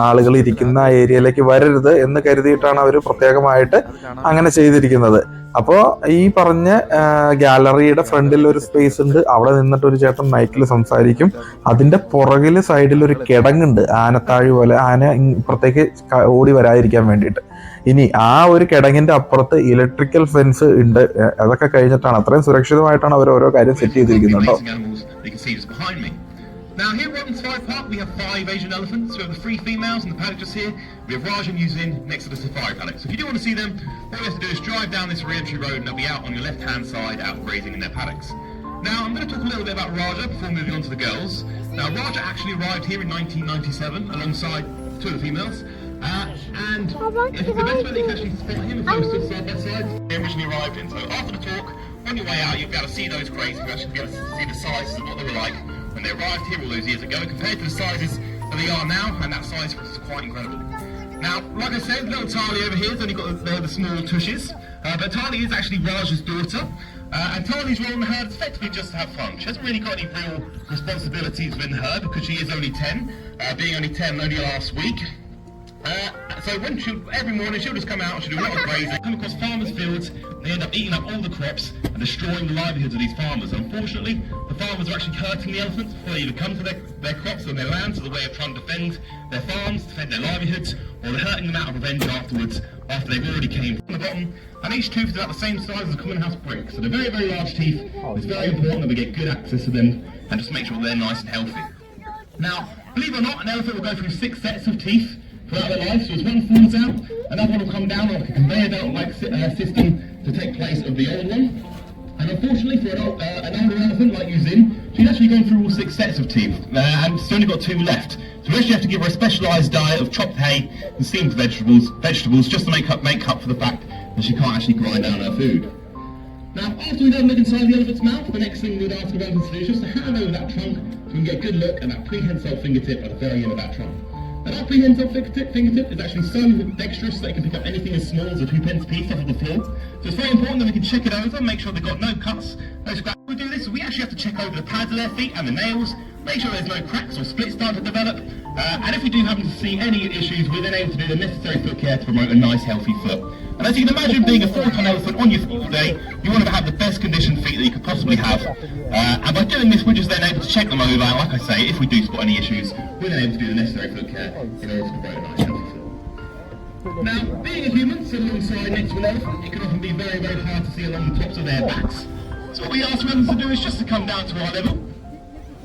ആളുകൾ ഇരിക്കുന്ന ഏരിയയിലേക്ക് വരരുത് എന്ന് കരുതിയിട്ടാണ് അവർ പ്രത്യേകമായിട്ട് അങ്ങനെ ചെയ്തിരിക്കുന്നത്. അപ്പോൾ ഈ പറഞ്ഞ ഗാലറിയുടെ ഫ്രണ്ടിൽ ഒരു സ്പേസ് ഉണ്ട്. അവിടെ നിന്നിട്ട് ഒരു ചേട്ടൻ മൈക്കിൽ സംസാരിക്കും. അതിന്റെ പുറകില് സൈഡിൽ ഒരു കിടങ്ങുണ്ട്, ആനത്താഴി പോലെ, ആന ഇപ്പുറത്തേക്ക് ഓടി വരാതിരിക്കാൻ വേണ്ടിയിട്ട്. ഇനി ആ ഒരു കിടങ്ങിന്റെ അപ്പുറത്ത് ഇലക്ട്രിക്കൽ ഫെൻസ് ഉണ്ട്. അതൊക്കെ കഴിഞ്ഞിട്ടാണ്, അത്രയും സുരക്ഷിതമായിട്ടാണ് അവർ ഓരോ കാര്യം സെറ്റ് ചെയ്തിരിക്കുന്നത് കേട്ടോ. Now here at Safari Park we have 5 Asian elephants. We have the 3 females in the paddock just here. We have Raj and Yuzin next to the safari paddock. So if you do want to see them, all you have to do is drive down this re-entry road and they'll be out on your left hand side out grazing in their paddocks. Now I'm going to talk a little bit about Raja before moving on to the girls. Now Raja actually arrived here in 1997 alongside 2 of the females. And it's the best way that you can actually spot him if they were stood side by side. They originally arrived in. So after the talk, on your way out you'll be able to see those crates. You'll actually be able to see the sizes of what they were like when they arrived here all those years ago, compared to the sizes that they are now, and that size is quite incredible. Now, like I said, little Tali over here has only got the small tushes, but Tali is actually Raj's daughter, and Tali's role in the herd is effectively just to have fun. She hasn't really got any real responsibilities within the herd because she is only 10, being only 10 only last week. So when every morning she'll just come out and she'll do a lot of grazing, come across farmers' fields, and they end up eating up all the crops and destroying the livelihoods of these farmers. And unfortunately, the farmers are actually hurting the elephants before they even come to their crops and their lands as a way of trying to defend their farms, defend their livelihoods, or they're hurting them out of revenge afterwards after they've already came from the bottom. And each tooth is about the same size as a common house brick. So they're very, very large teeth. It's very important that we get good access to them and just make sure they're nice and healthy. Now, believe it or not, an elephant will go through 6 sets of teeth throughout their life. So as one falls out, another one will come down like a conveyor belt-like system to take place of the old one. And unfortunately for an older elephant like Yuzin, she's actually gone through all 6 sets of teeth, and she's only got 2 left. So we actually have to give her a specialised diet of chopped hay and steamed vegetables just to make up for the fact that she can't actually grind down her food. Now, after we've had a look inside the elephant's mouth, the next thing we'd ask the elephants to do is just to hand over that trunk so we can get a good look at that prehensile fingertip at the very end of that trunk. And our prehensile fingertip is actually so dexterous that it can pick up anything as small as a 2-pence piece off of the floor. So it's very important that we can check it over, make sure they've got no cuts, no scratches. When we do this, we actually have to check over the pads of their feet and the nails, make sure there's no cracks or splits starting to develop. And if we do happen to see any issues, we're then able to do the necessary foot care to promote a nice, healthy foot. And as you can imagine, being a 4-ton elephant on your feet all day, you want to have the best conditioned feet that you could possibly have. And by doing this, we're just then able to check them over. And like I say, if we do spot any issues, we're then able to do the necessary foot care in order to promote a nice, healthy foot. Now, being a human, sitting alongside next to an elephant, it can often be very, very hard to see along the tops of their backs. So what we ask elephants to do is just to come down to our level,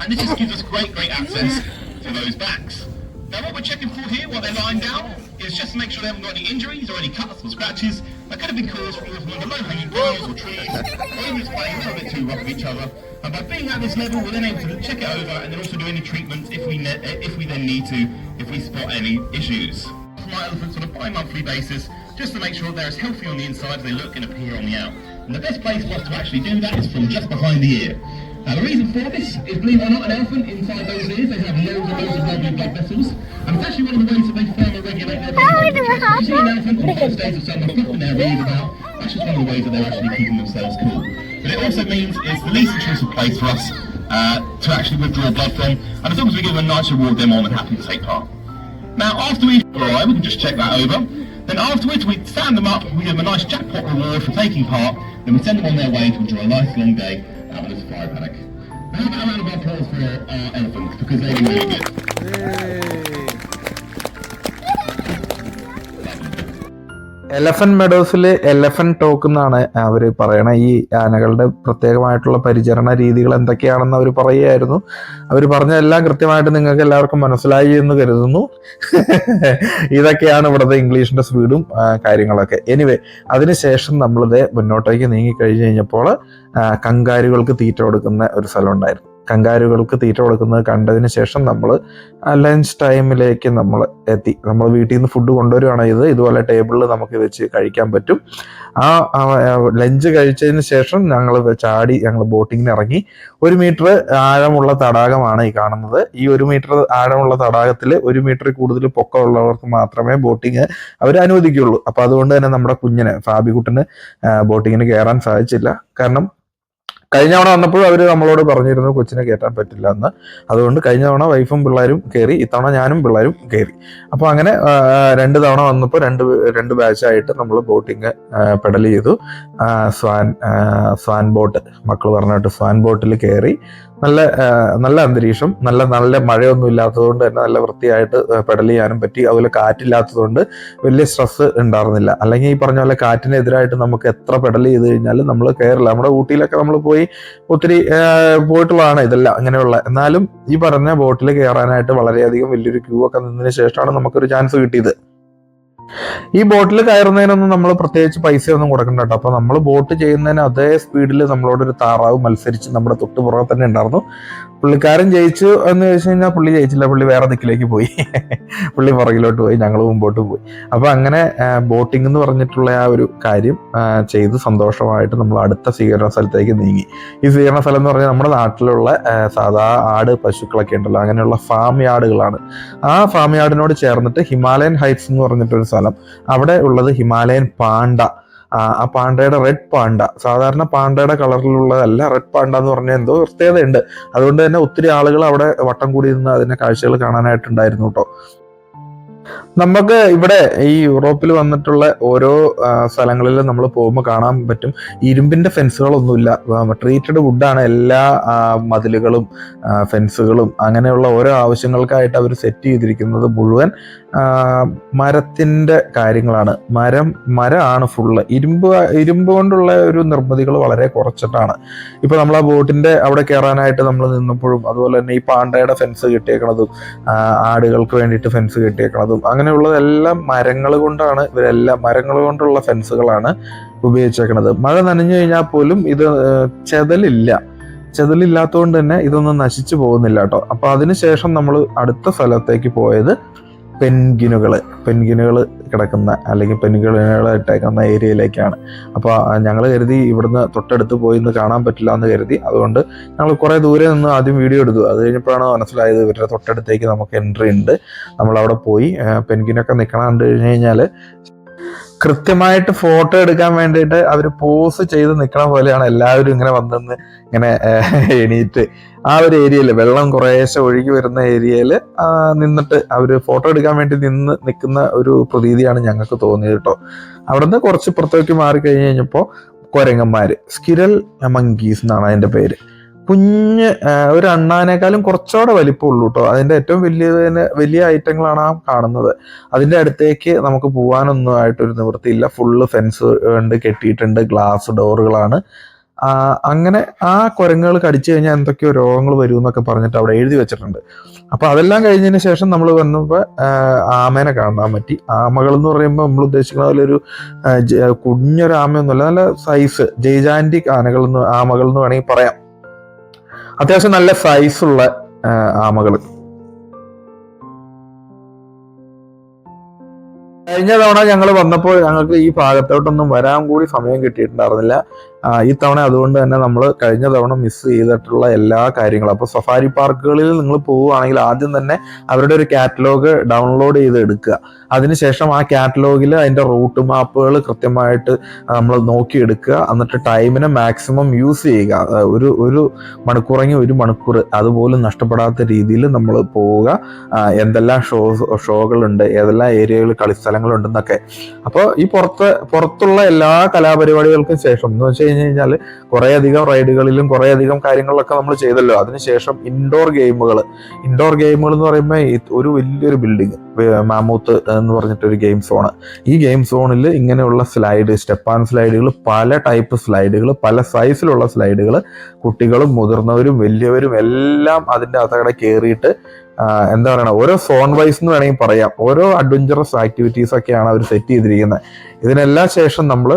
and this just gives us great access to those backs. Now what we're checking for here while they're lying down is just to make sure they haven't got any injuries or any cuts or scratches that could have been caused from the low-hanging boughs or trees, or even just playing a little bit too rough with each other. And by being at this level, we're then able to check it over and then also do any treatments if we then need to, if we spot any issues. My elephants on a bi-monthly basis, just to make sure they're as healthy on the inside as they look and appear on the out. And the best place for us to actually do that is from just behind the ear. Now the reason for this is, believe it or not, an elephant inside those ears, they have loads and loads of lovely blood vessels, and it's actually one of the ways that they thermoregulate their body temperature. You see an elephant on the first days of summer fluffing their ears about, that's just one of the ways that they're actually keeping themselves cool. But it also means it's the least intrusive place for us to actually withdraw blood from, and as long as we give them a nice reward, they're more than happy to take part. Now after we can just check that over. Then afterwards we stand them up, we give them a nice jackpot reward for taking part, then we send them on their way to enjoy a nice long day out on the safari paddock. Now how about a round of applause for our elephants, because they're really good. Elephant മെഡോസിൽ എലഫന്റ് ടോക്ക് എന്നാണ് അവർ പറയണ. ഈ ആനകളുടെ പ്രത്യേകമായിട്ടുള്ള പരിചരണ രീതികൾ എന്തൊക്കെയാണെന്ന് അവർ പറയുകയായിരുന്നു. അവർ പറഞ്ഞതെല്ലാം കൃത്യമായിട്ട് നിങ്ങൾക്ക് എല്ലാവർക്കും മനസ്സിലായി എന്ന് കരുതുന്നു. ഇതൊക്കെയാണ് ഇവിടുത്തെ ഇംഗ്ലീഷിന്റെ സ്പീഡും കാര്യങ്ങളൊക്കെ. എനിവേ, അതിനുശേഷം നമ്മളിത് മുന്നോട്ടേക്ക് നീങ്ങി കഴിഞ്ഞ് കഴിഞ്ഞപ്പോൾ കങ്കാരുകൾക്ക് തീറ്റ കൊടുക്കുന്ന ഒരു സ്ഥലം ഉണ്ടായിരുന്നു. കങ്കാരുകൾക്ക് തീറ്റ കൊടുക്കുന്നത് കണ്ടതിന് ശേഷം നമ്മൾ ലഞ്ച് ടൈമിലേക്ക് നമ്മൾ എത്തി. നമ്മൾ വീട്ടിൽ നിന്ന് ഫുഡ് കൊണ്ടുവരുവാണ്. ഇതുപോലെ ടേബിളിൽ നമുക്ക് വെച്ച് കഴിക്കാൻ പറ്റും. ആ ലഞ്ച് കഴിച്ചതിന് ശേഷം ഞങ്ങൾ ബോട്ടിങ്ങിന് ഇറങ്ങി. 1 മീറ്റർ ആഴമുള്ള തടാകമാണ് ഈ കാണുന്നത്. ഈ 1 മീറ്റർ ആഴമുള്ള തടാകത്തിൽ 1 മീറ്റർ കൂടുതൽ പൊക്കമുള്ളവർക്ക് മാത്രമേ ബോട്ടിങ് അവർ അനുവദിക്കുള്ളൂ. അപ്പൊ അതുകൊണ്ട് തന്നെ നമ്മുടെ കുഞ്ഞിന് ഫാബിക്കുട്ടന് ബോട്ടിങ്ങിന് കയറാൻ സാധിച്ചില്ല. കാരണം കഴിഞ്ഞ തവണ വന്നപ്പോഴും അവർ നമ്മളോട് പറഞ്ഞിരുന്നു കൊച്ചിനെ കയറ്റാൻ പറ്റില്ല എന്ന്. അതുകൊണ്ട് കഴിഞ്ഞ തവണ വൈഫും പിള്ളേരും കയറി, ഇത്തവണ ഞാനും പിള്ളേരും കയറി. അപ്പോൾ അങ്ങനെ 2 തവണ വന്നപ്പോൾ രണ്ട് ബാച്ചായിട്ട് നമ്മൾ ബോട്ടിങ് പെഡൽ ചെയ്തു. സ്വാൻ ബോട്ട്, മക്കൾ പറഞ്ഞിട്ട് സ്വാൻ ബോട്ടിൽ കയറി. നല്ല അന്തരീക്ഷം, നല്ല മഴയൊന്നും ഇല്ലാത്തതുകൊണ്ട് തന്നെ നല്ല വൃത്തിയായിട്ട് പെഡൽ ചെയ്യാനും പറ്റി. അതുപോലെ കാറ്റില്ലാത്തതുകൊണ്ട് വലിയ സ്ട്രെസ് ഉണ്ടായിരുന്നില്ല. അല്ലെങ്കിൽ ഈ പറഞ്ഞ പോലെ കാറ്റിനെതിരായിട്ട് നമുക്ക് എത്ര പെഡൽ ചെയ്ത് കഴിഞ്ഞാലും നമ്മൾ കയറില്ല. നമ്മുടെ ഊട്ടിയിലൊക്കെ നമ്മൾ ഒത്തിരി പോയിട്ടുള്ളതാണ് ഇതെല്ലാം അങ്ങനെയുള്ള. എന്നാലും ഈ പറഞ്ഞ ബോട്ടിൽ കയറാനായിട്ട് വളരെയധികം വലിയൊരു ക്യൂ ഒക്കെ നിന്നതിന് ശേഷമാണ് നമുക്കൊരു ചാൻസ് കിട്ടിയത്. ഈ ബോട്ടിൽ കയറുന്നതിനൊന്നും നമ്മൾ പ്രത്യേകിച്ച് പൈസയൊന്നും കൊടുക്കണ്ട കേട്ടോ. അപ്പൊ നമ്മൾ ബോട്ട് ചെയ്യുന്നതിന് അതേ സ്പീഡിൽ നമ്മളോടൊരു താറാവ് മത്സരിച്ച് നമ്മുടെ തൊട്ട് പുറകെ തന്നെ ഉണ്ടായിരുന്നു. പുള്ളിക്കാരൻ ജയിച്ചു എന്ന് ചോദിച്ചു കഴിഞ്ഞാൽ പുള്ളി ജയിച്ചില്ല, പുള്ളി വേറെ ദിക്കിലേക്ക് പോയി. പുള്ളി പുറകിലോട്ട് പോയി, ഞങ്ങൾ മുമ്പോട്ട് പോയി. അപ്പൊ അങ്ങനെ ബോട്ടിംഗ് എന്ന് പറഞ്ഞിട്ടുള്ള ആ ഒരു കാര്യം ചെയ്ത് സന്തോഷമായിട്ട് നമ്മൾ അടുത്ത സ്വീകരണ സ്ഥലത്തേക്ക് നീങ്ങി. ഈ സ്വീകരണ സ്ഥലം എന്ന് പറഞ്ഞാൽ നമ്മുടെ നാട്ടിലുള്ള സാധാ ആട് പശുക്കളൊക്കെ ഉണ്ടല്ലോ, അങ്ങനെയുള്ള ഫാം യാർഡുകളാണ്. ആ ഫാം യാർഡിനോട് ചേർന്നിട്ട് ഹിമാലയൻ ഹൈറ്റ്സ് എന്ന് പറഞ്ഞിട്ടൊരു സ്ഥലം, അവിടെ ഉള്ളത് ഹിമാലയൻ പാണ്ട. ആ പാണ്ടയുടെ റെഡ് പാണ്ട, സാധാരണ പാണ്ടയുടെ കളറിലുള്ളതല്ല, റെഡ് പാണ്ട എന്ന് പറഞ്ഞാൽ എന്തോ പ്രത്യേകതയുണ്ട്. അതുകൊണ്ട് തന്നെ ഒത്തിരി ആളുകൾ അവിടെ വട്ടം കൂടി നിന്ന് അതിന്റെ കാഴ്ചകൾ കാണാനായിട്ടുണ്ടായിരുന്നു കേട്ടോ. നമുക്ക് ഇവിടെ ഈ യൂറോപ്പിൽ വന്നിട്ടുള്ള ഓരോ സ്ഥലങ്ങളിൽ നമ്മൾ പോകുമ്പോൾ കാണാൻ പറ്റും, ഇരുമ്പിന്റെ ഫെൻസുകളൊന്നുമില്ല, ട്രീറ്റഡ് വുഡാണ് എല്ലാ മതിലുകളും ഫെൻസുകളും. അങ്ങനെയുള്ള ഓരോ ആവശ്യങ്ങൾക്കായിട്ട് അവർ സെറ്റ് ചെയ്തിരിക്കുന്നത് മുഴുവൻ മരത്തിന്റെ കാര്യങ്ങളാണ്. മരമാണ് ഫുള്ള്. ഇരുമ്പ് കൊണ്ടുള്ള ഒരു നിർമ്മിതികൾ വളരെ കുറച്ചിട്ടാണ്. ഇപ്പൊ നമ്മൾ ആ ബോട്ടിന്റെ അവിടെ കയറാനായിട്ട് നമ്മൾ നിന്നപ്പോഴും അതുപോലെ തന്നെ ഈ പാണ്ടയുടെ ഫെൻസ് കെട്ടിയേക്കണതും ആടുകൾക്ക് വേണ്ടിയിട്ട് ഫെൻസ് കെട്ടിയേക്കണതും അങ്ങനെയുള്ളതെല്ലാം മരങ്ങൾ കൊണ്ടാണ്. ഇവരെല്ലാം മരങ്ങൾ കൊണ്ടുള്ള ഫെൻസുകളാണ് ഉപയോഗിച്ചേക്കണത്. മഴ നനഞ്ഞു കഴിഞ്ഞാൽ പോലും ഇത് ചെതലില്ലാത്തതുകൊണ്ട് തന്നെ ഇതൊന്നും നശിച്ചു പോകുന്നില്ല കേട്ടോ. അപ്പൊ അതിനുശേഷം നമ്മൾ അടുത്ത സ്ഥലത്തേക്ക് പോയത് പെൻഗിനുകൾ കിടക്കുന്ന അല്ലെങ്കിൽ പെൻഗിനുകൾ ഇട്ടേക്കുന്ന ഏരിയയിലേക്കാണ്. അപ്പോൾ ഞങ്ങൾ കരുതി ഇവിടുന്ന് തൊട്ടടുത്ത് പോയി ഇന്ന് കാണാൻ പറ്റില്ല എന്ന് കരുതി. അതുകൊണ്ട് ഞങ്ങൾ കുറേ ദൂരെ നിന്ന് ആദ്യം വീഡിയോ എടുത്തു. അത് കഴിഞ്ഞപ്പോഴാണ് മനസ്സിലായത് ഇവരുടെ തൊട്ടടുത്തേക്ക് നമുക്ക് എൻട്രി ഉണ്ട്. നമ്മളവിടെ പോയി പെൻഗിനൊക്കെ നിൽക്കണം കണ്ടു കഴിഞ്ഞ് കഴിഞ്ഞാൽ കൃത്യമായിട്ട് ഫോട്ടോ എടുക്കാൻ വേണ്ടിയിട്ട് അവർ പോസ് ചെയ്ത് നിൽക്കണ പോലെയാണ് എല്ലാവരും ഇങ്ങനെ വന്നെന്ന് ഇങ്ങനെ എണീറ്റ് ആ ഒരു ഏരിയയിൽ വെള്ളം കുറേശ്ശെ ഒഴുകി വരുന്ന ഏരിയയിൽ നിന്നിട്ട് അവർ ഫോട്ടോ എടുക്കാൻ വേണ്ടി നിൽക്കുന്ന ഒരു പ്രതീതിയാണ് ഞങ്ങൾക്ക് തോന്നിയത് കേട്ടോ. അവിടുന്ന് കുറച്ച് പുറത്തേക്ക് മാറി കഴിഞ്ഞ് കഴിഞ്ഞപ്പോൾ കുരങ്ങന്മാര്, സ്കിരൽ മങ്കീസ് എന്നാണ് അതിന്റെ പേര്. ഒരു അണ്ണാനേക്കാളും കുറച്ചുകൂടെ വലിപ്പമുള്ളൂ കേട്ടോ. അതിന്റെ ഏറ്റവും വലിയ ഐറ്റങ്ങളാണ് ആ കാണുന്നത്. അതിന്റെ അടുത്തേക്ക് നമുക്ക് പോകാനൊന്നും ആയിട്ടൊരു നിവൃത്തിയില്ല. ഫുള്ള് ഫെൻസ് ഉണ്ട്, കെട്ടിയിട്ടുണ്ട്, ഗ്ലാസ് ഡോറുകളാണ്. അങ്ങനെ ആ കുരങ്ങുകൾ കടിച്ചു കഴിഞ്ഞാൽ എന്തൊക്കെയോ രോഗങ്ങൾ വരും എന്നൊക്കെ പറഞ്ഞിട്ട് അവിടെ എഴുതി വെച്ചിട്ടുണ്ട്. അപ്പൊ അതെല്ലാം കഴിഞ്ഞതിന് ശേഷം നമ്മൾ വന്നപ്പോൾ ആമേനെ കാണാൻ പറ്റി. ആമകൾ എന്ന് പറയുമ്പോൾ നമ്മൾ ഉദ്ദേശിക്കുന്ന പോലെ ഒരു കുഞ്ഞൊരു ആമയൊന്നുമല്ല, നല്ല സൈസ് ജൈജാന്റിക് ആമകൾ എന്ന് വേണമെങ്കിൽ പറയാം. അത്യാവശ്യം നല്ല സൈസുള്ള ആമകൾ. കഴിഞ്ഞ തവണ ഞങ്ങൾ വന്നപ്പോൾ ഞങ്ങൾക്ക് ഈ ഭാഗത്തോട്ടൊന്നും വരാൻ കൂടി സമയം കിട്ടിയിട്ടുണ്ടായിരുന്നില്ല. ഈ തവണ അതുകൊണ്ട് തന്നെ നമ്മൾ കഴിഞ്ഞ തവണ മിസ് ചെയ്തിട്ടുള്ള എല്ലാ കാര്യങ്ങളും. അപ്പോൾ സഫാരി പാർക്കുകളിൽ നിങ്ങൾ പോവുകയാണെങ്കിൽ ആദ്യം തന്നെ അവരുടെ ഒരു കാറ്റലോഗ് ഡൗൺലോഡ് ചെയ്ത് എടുക്കുക. അതിനുശേഷം ആ കാറ്റലോഗിൽ അതിൻ്റെ റൂട്ട് മാപ്പുകൾ കൃത്യമായിട്ട് നമ്മൾ നോക്കിയെടുക്കുക. എന്നിട്ട് ടൈമിനെ മാക്സിമം യൂസ് ചെയ്യുക. ഒരു മണിക്കൂറെങ്കിൽ 1 മണിക്കൂർ അതുപോലും നഷ്ടപ്പെടാത്ത രീതിയിൽ നമ്മൾ പോവുക. എന്തെല്ലാം ഷോകളുണ്ട്, ഏതെല്ലാം ഏരിയകൾ കളിസ്ഥലങ്ങളുണ്ടെന്നൊക്കെ. അപ്പോൾ ഈ പുറത്തുള്ള എല്ലാ കലാപരിപാടികൾക്കും ശേഷം എന്ന് വെച്ച് കഴിഞ്ഞാൽ കുറേയധികം റൈഡുകളിലും കുറേയധികം കാര്യങ്ങളിലൊക്കെ നമ്മൾ ചെയ്തല്ലോ. അതിനുശേഷം ഇൻഡോർ ഗെയിമുകൾ എന്ന് പറയുമ്പോൾ ഒരു വലിയൊരു ബിൽഡിങ്, മാമൂത്ത് എന്ന് പറഞ്ഞിട്ടൊരു ഗെയിം സോണ്. ഈ ഗെയിം സോണിൽ ഇങ്ങനെയുള്ള സ്റ്റെപ്പ് സ്ലൈഡുകൾ, പല ടൈപ്പ് സ്ലൈഡുകൾ, പല സൈസിലുള്ള സ്ലൈഡുകൾ, കുട്ടികളും മുതിർന്നവരും വലിയവരും എല്ലാം അതിൻ്റെ അകത്തകടെ കയറിയിട്ട് എന്താ പറയണ, ഓരോ സോൺ വൈസ് എന്ന് വേണമെങ്കിൽ പറയാം, ഓരോ അഡ്വഞ്ചറസ് ആക്ടിവിറ്റീസ് ഒക്കെയാണ് അവർ സെറ്റ് ചെയ്തിരിക്കുന്നത്. ഇതിനെല്ലാം ശേഷം നമ്മൾ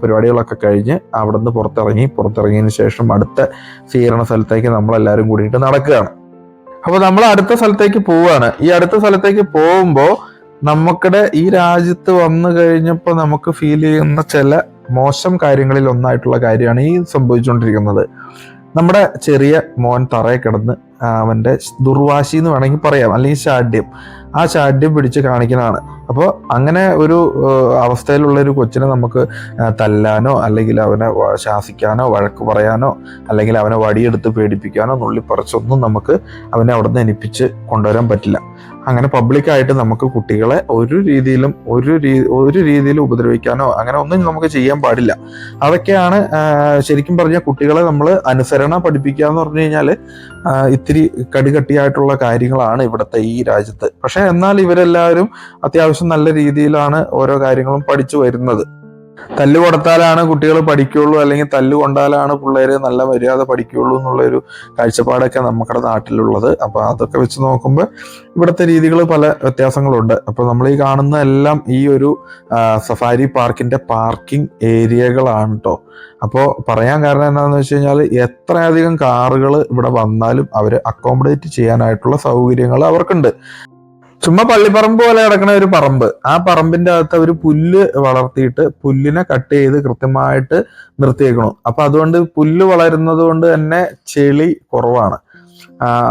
പരിപാടികളൊക്കെ കഴിഞ്ഞ് അവിടെ നിന്ന് പുറത്തിറങ്ങിയതിന് ശേഷം അടുത്ത സ്വീകരണ സ്ഥലത്തേക്ക് നമ്മളെല്ലാവരും കൂടിയിട്ട് നടക്കുകയാണ്. അപ്പോൾ നമ്മൾ അടുത്ത സ്ഥലത്തേക്ക് പോവുകയാണ്. ഈ അടുത്ത സ്ഥലത്തേക്ക് പോകുമ്പോൾ നമുക്കിടെ ഈ രാജ്യത്ത് വന്നു കഴിഞ്ഞപ്പോൾ നമുക്ക് ഫീൽ ചെയ്യുന്ന ചില മോശം കാര്യങ്ങളിൽ ഒന്നായിട്ടുള്ള കാര്യമാണ് ഈ സംഭവിച്ചുകൊണ്ടിരിക്കുന്നത്. നമ്മുടെ ചെറിയ മോൻ തറയിൽ കിടന്ന് അവൻ്റെ ദുർവാശി എന്ന് വേണമെങ്കിൽ പറയാം, അല്ലെങ്കിൽ ശാഠ്യം, ആ ശാഠ്യം പിടിച്ച് കാണിക്കുന്നതാണ്. അപ്പോൾ അങ്ങനെ ഒരു അവസ്ഥയിലുള്ള ഒരു കൊച്ചിനെ നമുക്ക് തല്ലാനോ അല്ലെങ്കിൽ അവനെ ശാസിക്കാനോ വഴക്ക് പറയാനോ അല്ലെങ്കിൽ അവനെ വടിയെടുത്ത് പേടിപ്പിക്കാനോ നുള്ളിപ്പറിച്ചൊന്നും നമുക്ക് അവനെ അവിടെ നിന്ന് എനിപ്പിച്ച് കൊണ്ടുവരാൻ പറ്റില്ല. അങ്ങനെ പബ്ലിക്കായിട്ട് നമുക്ക് കുട്ടികളെ ഒരു രീതിയിലും ഉപദ്രവിക്കാനോ അങ്ങനെ ഒന്നും നമുക്ക് ചെയ്യാൻ പാടില്ല. അതൊക്കെയാണ് ശരിക്കും പറഞ്ഞാൽ കുട്ടികളെ നമ്മൾ അനുസരണ പഠിപ്പിക്കുക എന്ന് പറഞ്ഞു കഴിഞ്ഞാൽ ഇത്തിരി കടികട്ടിയായിട്ടുള്ള കാര്യങ്ങളാണ് ഇവിടുത്തെ ഈ രാജ്യത്ത്. പക്ഷെ എന്നാൽ ഇവരെല്ലാവരും അത്യാവശ്യം നല്ല രീതിയിലാണ് ഓരോ കാര്യങ്ങളും പഠിച്ചു വരുന്നത്. തല്ല് കൊടുത്താലാണ് കുട്ടികൾ പഠിക്കുകയുള്ളൂ, അല്ലെങ്കിൽ തല്ല് കൊണ്ടാലാണ് പിള്ളേര് നല്ല മര്യാദ പഠിക്കുകയുള്ളൂ എന്നുള്ളൊരു കാഴ്ചപ്പാടൊക്കെ നമ്മുടെ നാട്ടിലുള്ളത്. അപ്പൊ അതൊക്കെ വെച്ച് നോക്കുമ്പോൾ ഇവിടുത്തെ രീതികൾ പല വ്യത്യാസങ്ങളുണ്ട്. അപ്പൊ നമ്മൾ ഈ കാണുന്ന എല്ലാം ഈ ഒരു സഫാരി പാർക്കിന്റെ പാർക്കിംഗ് ഏരിയകളാണ് കേട്ടോ. അപ്പോൾ പറയാൻ കാരണം എന്താണെന്ന് വെച്ച് കഴിഞ്ഞാൽ എത്രയധികം കാറുകൾ ഇവിടെ വന്നാലും അവർ അക്കോമഡേറ്റ് ചെയ്യാനായിട്ടുള്ള സൗകര്യങ്ങൾ അവർക്കുണ്ട്. ചുമ്മാ പള്ളിപ്പറമ്പ് പോലെ കിടക്കുന്ന ഒരു പറമ്പ്, ആ പറമ്പിന്റെ അകത്ത് ഒരു പുല്ല് വളർത്തിയിട്ട് പുല്ലിനെ കട്ട് ചെയ്ത് കൃത്യമായിട്ട് നിർത്തിയേക്കണം. അപ്പൊ അതുകൊണ്ട് പുല്ല് വളരുന്നത് കൊണ്ട് തന്നെ ചെളി കുറവാണ്.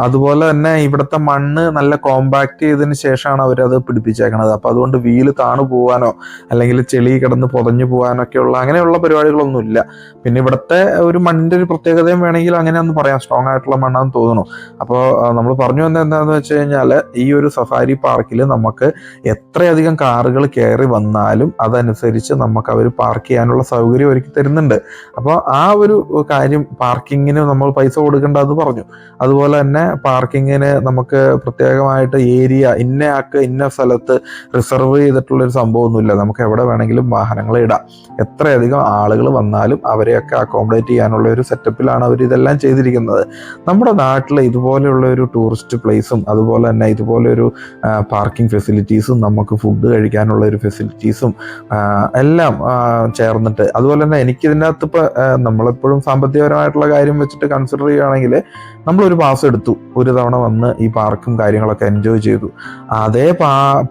അതുപോലെ തന്നെ ഇവിടുത്തെ മണ്ണ് നല്ല കോമ്പാക്ട് ചെയ്തതിന് ശേഷമാണ് അവരത് പിടിപ്പിച്ചേക്കണത്. അപ്പൊ അതുകൊണ്ട് വീല് താണു പോകാനോ അല്ലെങ്കിൽ ചെളി കിടന്ന് പൊതഞ്ഞു പോകാനൊക്കെയുള്ള അങ്ങനെയുള്ള പരിപാടികളൊന്നുമില്ല. പിന്നെ ഇവിടുത്തെ ഒരു മണ്ണിന്റെ ഒരു പ്രത്യേകതയും വേണമെങ്കിൽ അങ്ങനെ ഒന്ന് പറയാം, സ്ട്രോങ് ആയിട്ടുള്ള മണ്ണാന്ന് തോന്നുന്നു. അപ്പോൾ നമ്മൾ പറഞ്ഞു വന്നത് എന്താണെന്ന് വെച്ച് കഴിഞ്ഞാൽ ഈ ഒരു സഫാരി പാർക്കിൽ നമുക്ക് എത്രയധികം കാറുകൾ കയറി വന്നാലും അതനുസരിച്ച് നമുക്ക് അവർ പാർക്ക് ചെയ്യാനുള്ള സൗകര്യം ഒരുക്കി തരുന്നുണ്ട്. അപ്പോൾ ആ ഒരു കാര്യം, പാർക്കിങ്ങിന് നമ്മൾ പൈസ കൊടുക്കേണ്ട അത് പറഞ്ഞു. അതുപോലെ തന്നെ പാർക്കിങ്ങിന് നമുക്ക് പ്രത്യേകമായിട്ട് ഏരിയ ഇന്ന സ്ഥലത്ത് റിസർവ് ചെയ്തിട്ടുള്ളൊരു സംഭവമൊന്നുമില്ല. നമുക്ക് എവിടെ വേണമെങ്കിലും വാഹനങ്ങൾ ഇടാം. എത്രയധികം ആളുകൾ വന്നാലും അവരെയൊക്കെ അക്കോമഡേറ്റ് ചെയ്യാനുള്ള ഒരു സെറ്റപ്പിലാണ് അവർ ഇതെല്ലാം ചെയ്തിരിക്കുന്നത്. നമ്മുടെ നാട്ടിൽ ഇതുപോലെയുള്ള ഒരു ടൂറിസ്റ്റ് പ്ലേസും അതുപോലെ തന്നെ ഇതുപോലെ ഒരു പാർക്കിംഗ് ഫെസിലിറ്റീസും നമുക്ക് ഫുഡ് കഴിക്കാനുള്ള ഒരു ഫെസിലിറ്റീസും എല്ലാം ചേർന്നിട്ട്, അതുപോലെ തന്നെ എനിക്കിതിനകത്ത് ഇപ്പോൾ നമ്മളെപ്പോഴും സാമ്പത്തികപരമായിട്ടുള്ള കാര്യം വെച്ചിട്ട് കൺസിഡർ ചെയ്യുകയാണെങ്കിൽ നമ്മളൊരു പാസ് എടുത്തു, ഒരു തവണ വന്ന് ഈ പാർക്കും കാര്യങ്ങളൊക്കെ എൻജോയ് ചെയ്തു. അതേ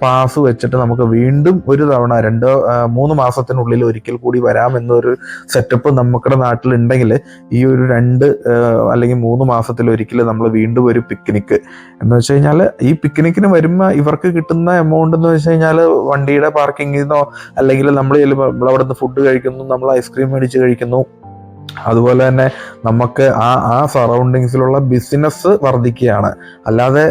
പാസ് വെച്ചിട്ട് നമുക്ക് വീണ്ടും ഒരു തവണ 2-3 മാസത്തിനുള്ളിൽ ഒരിക്കൽ കൂടി വരാമെന്നൊരു സെറ്റപ്പ് നമ്മുടെ നാട്ടിലുണ്ടെങ്കിൽ ഈ ഒരു 2 അല്ലെങ്കിൽ 3 മാസത്തിലൊരിക്കൽ നമ്മൾ വീണ്ടും ഒരു പിക്നിക്ക് എന്ന് വെച്ച് കഴിഞ്ഞാൽ, ഈ പിക്നിക്കിന് വരുമ്പോൾ ഇവർക്ക് കിട്ടുന്ന എമൗണ്ട് എന്ന് വെച്ച് കഴിഞ്ഞാൽ വണ്ടിയുടെ പാർക്കിങ്ങിൽ നിന്നോ അല്ലെങ്കിൽ നമ്മൾ അവിടെ നിന്ന് ഫുഡ് കഴിക്കുന്നു, നമ്മൾ ഐസ്ക്രീം മേടിച്ച് കഴിക്കുന്നു, അതുപോലെ തന്നെ നമുക്ക് ആ സറൗണ്ടിങ്സിലുള്ള ബിസിനസ് വർദ്ധിക്കുകയാണ്. അല്ലാതെ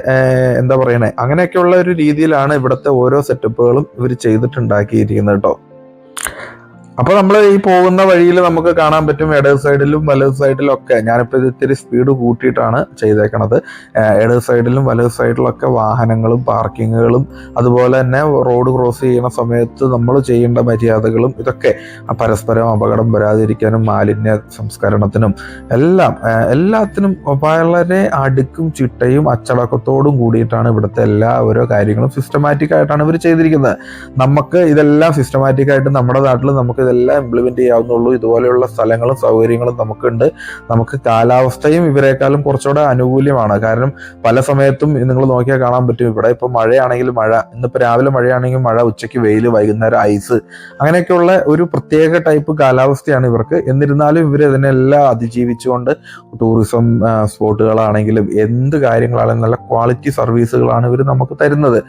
എന്താ പറയണേ, അങ്ങനെയൊക്കെയുള്ള ഒരു രീതിയിലാണ് ഇവിടുത്തെ ഓരോ സെറ്റപ്പുകളും ഇവർ ചെയ്തിട്ടുണ്ടാക്കിയിരിക്കുന്നത് കേട്ടോ. അപ്പൊ നമ്മൾ ഈ പോകുന്ന വഴിയിൽ നമുക്ക് കാണാൻ പറ്റും ഇടത് സൈഡിലും വലത് സൈഡിലും ഒക്കെ, ഞാനിപ്പോൾ ഇത് ഇത്തിരി സ്പീഡ് കൂട്ടിയിട്ടാണ് ചെയ്തേക്കണത്, ഇടത് സൈഡിലും വലത് സൈഡിലൊക്കെ വാഹനങ്ങളും പാർക്കിങ്ങുകളും അതുപോലെ തന്നെ റോഡ് ക്രോസ് ചെയ്യുന്ന സമയത്ത് നമ്മൾ ചെയ്യേണ്ട മര്യാദകളും ഇതൊക്കെ പരസ്പരം അപകടം വരാതിരിക്കാനും മാലിന്യ സംസ്കരണത്തിനും എല്ലാത്തിനും വളരെ അടുക്കും ചിട്ടയും അച്ചടക്കത്തോടും കൂടിയിട്ടാണ് ഇവിടുത്തെ ഓരോ കാര്യങ്ങളും സിസ്റ്റമാറ്റിക് ആയിട്ടാണ് ഇവർ ചെയ്തിരിക്കുന്നത്. നമുക്ക് ഇതെല്ലാം സിസ്റ്റമാറ്റിക് ആയിട്ട് നമ്മുടെ നാട്ടിൽ നമുക്ക് ഇതെല്ലാം ഇംപ്ലിമെന്റ് ചെയ്യാവുന്നുള്ളൂ. ഇതുപോലെയുള്ള സ്ഥലങ്ങളും സൗകര്യങ്ങളും നമുക്കുണ്ട്. നമുക്ക് കാലാവസ്ഥയും ഇവരെക്കാളും കുറച്ചുകൂടെ അനുകൂല്യമാണ്. കാരണം പല സമയത്തും നിങ്ങൾ നോക്കിയാൽ കാണാൻ പറ്റും, ഇവിടെ ഇപ്പൊ മഴയാണെങ്കിൽ മഴ, ഇന്നിപ്പോ രാവിലെ മഴയാണെങ്കിൽ മഴ, ഉച്ചയ്ക്ക് വെയിൽ, വൈകുന്നേരം ഐസ്, അങ്ങനെയൊക്കെയുള്ള ഒരു പ്രത്യേക ടൈപ്പ് കാലാവസ്ഥയാണ് ഇവർക്ക്. എന്നിരുന്നാലും ഇവർ ഇതിനെല്ലാം അതിജീവിച്ചുകൊണ്ട് ടൂറിസം സ്പോട്ടുകളാണെങ്കിലും എന്ത് കാര്യങ്ങളാണെങ്കിലും നല്ല ക്വാളിറ്റി സർവീസുകളാണ് ഇവർ നമുക്ക് തരുന്നത്.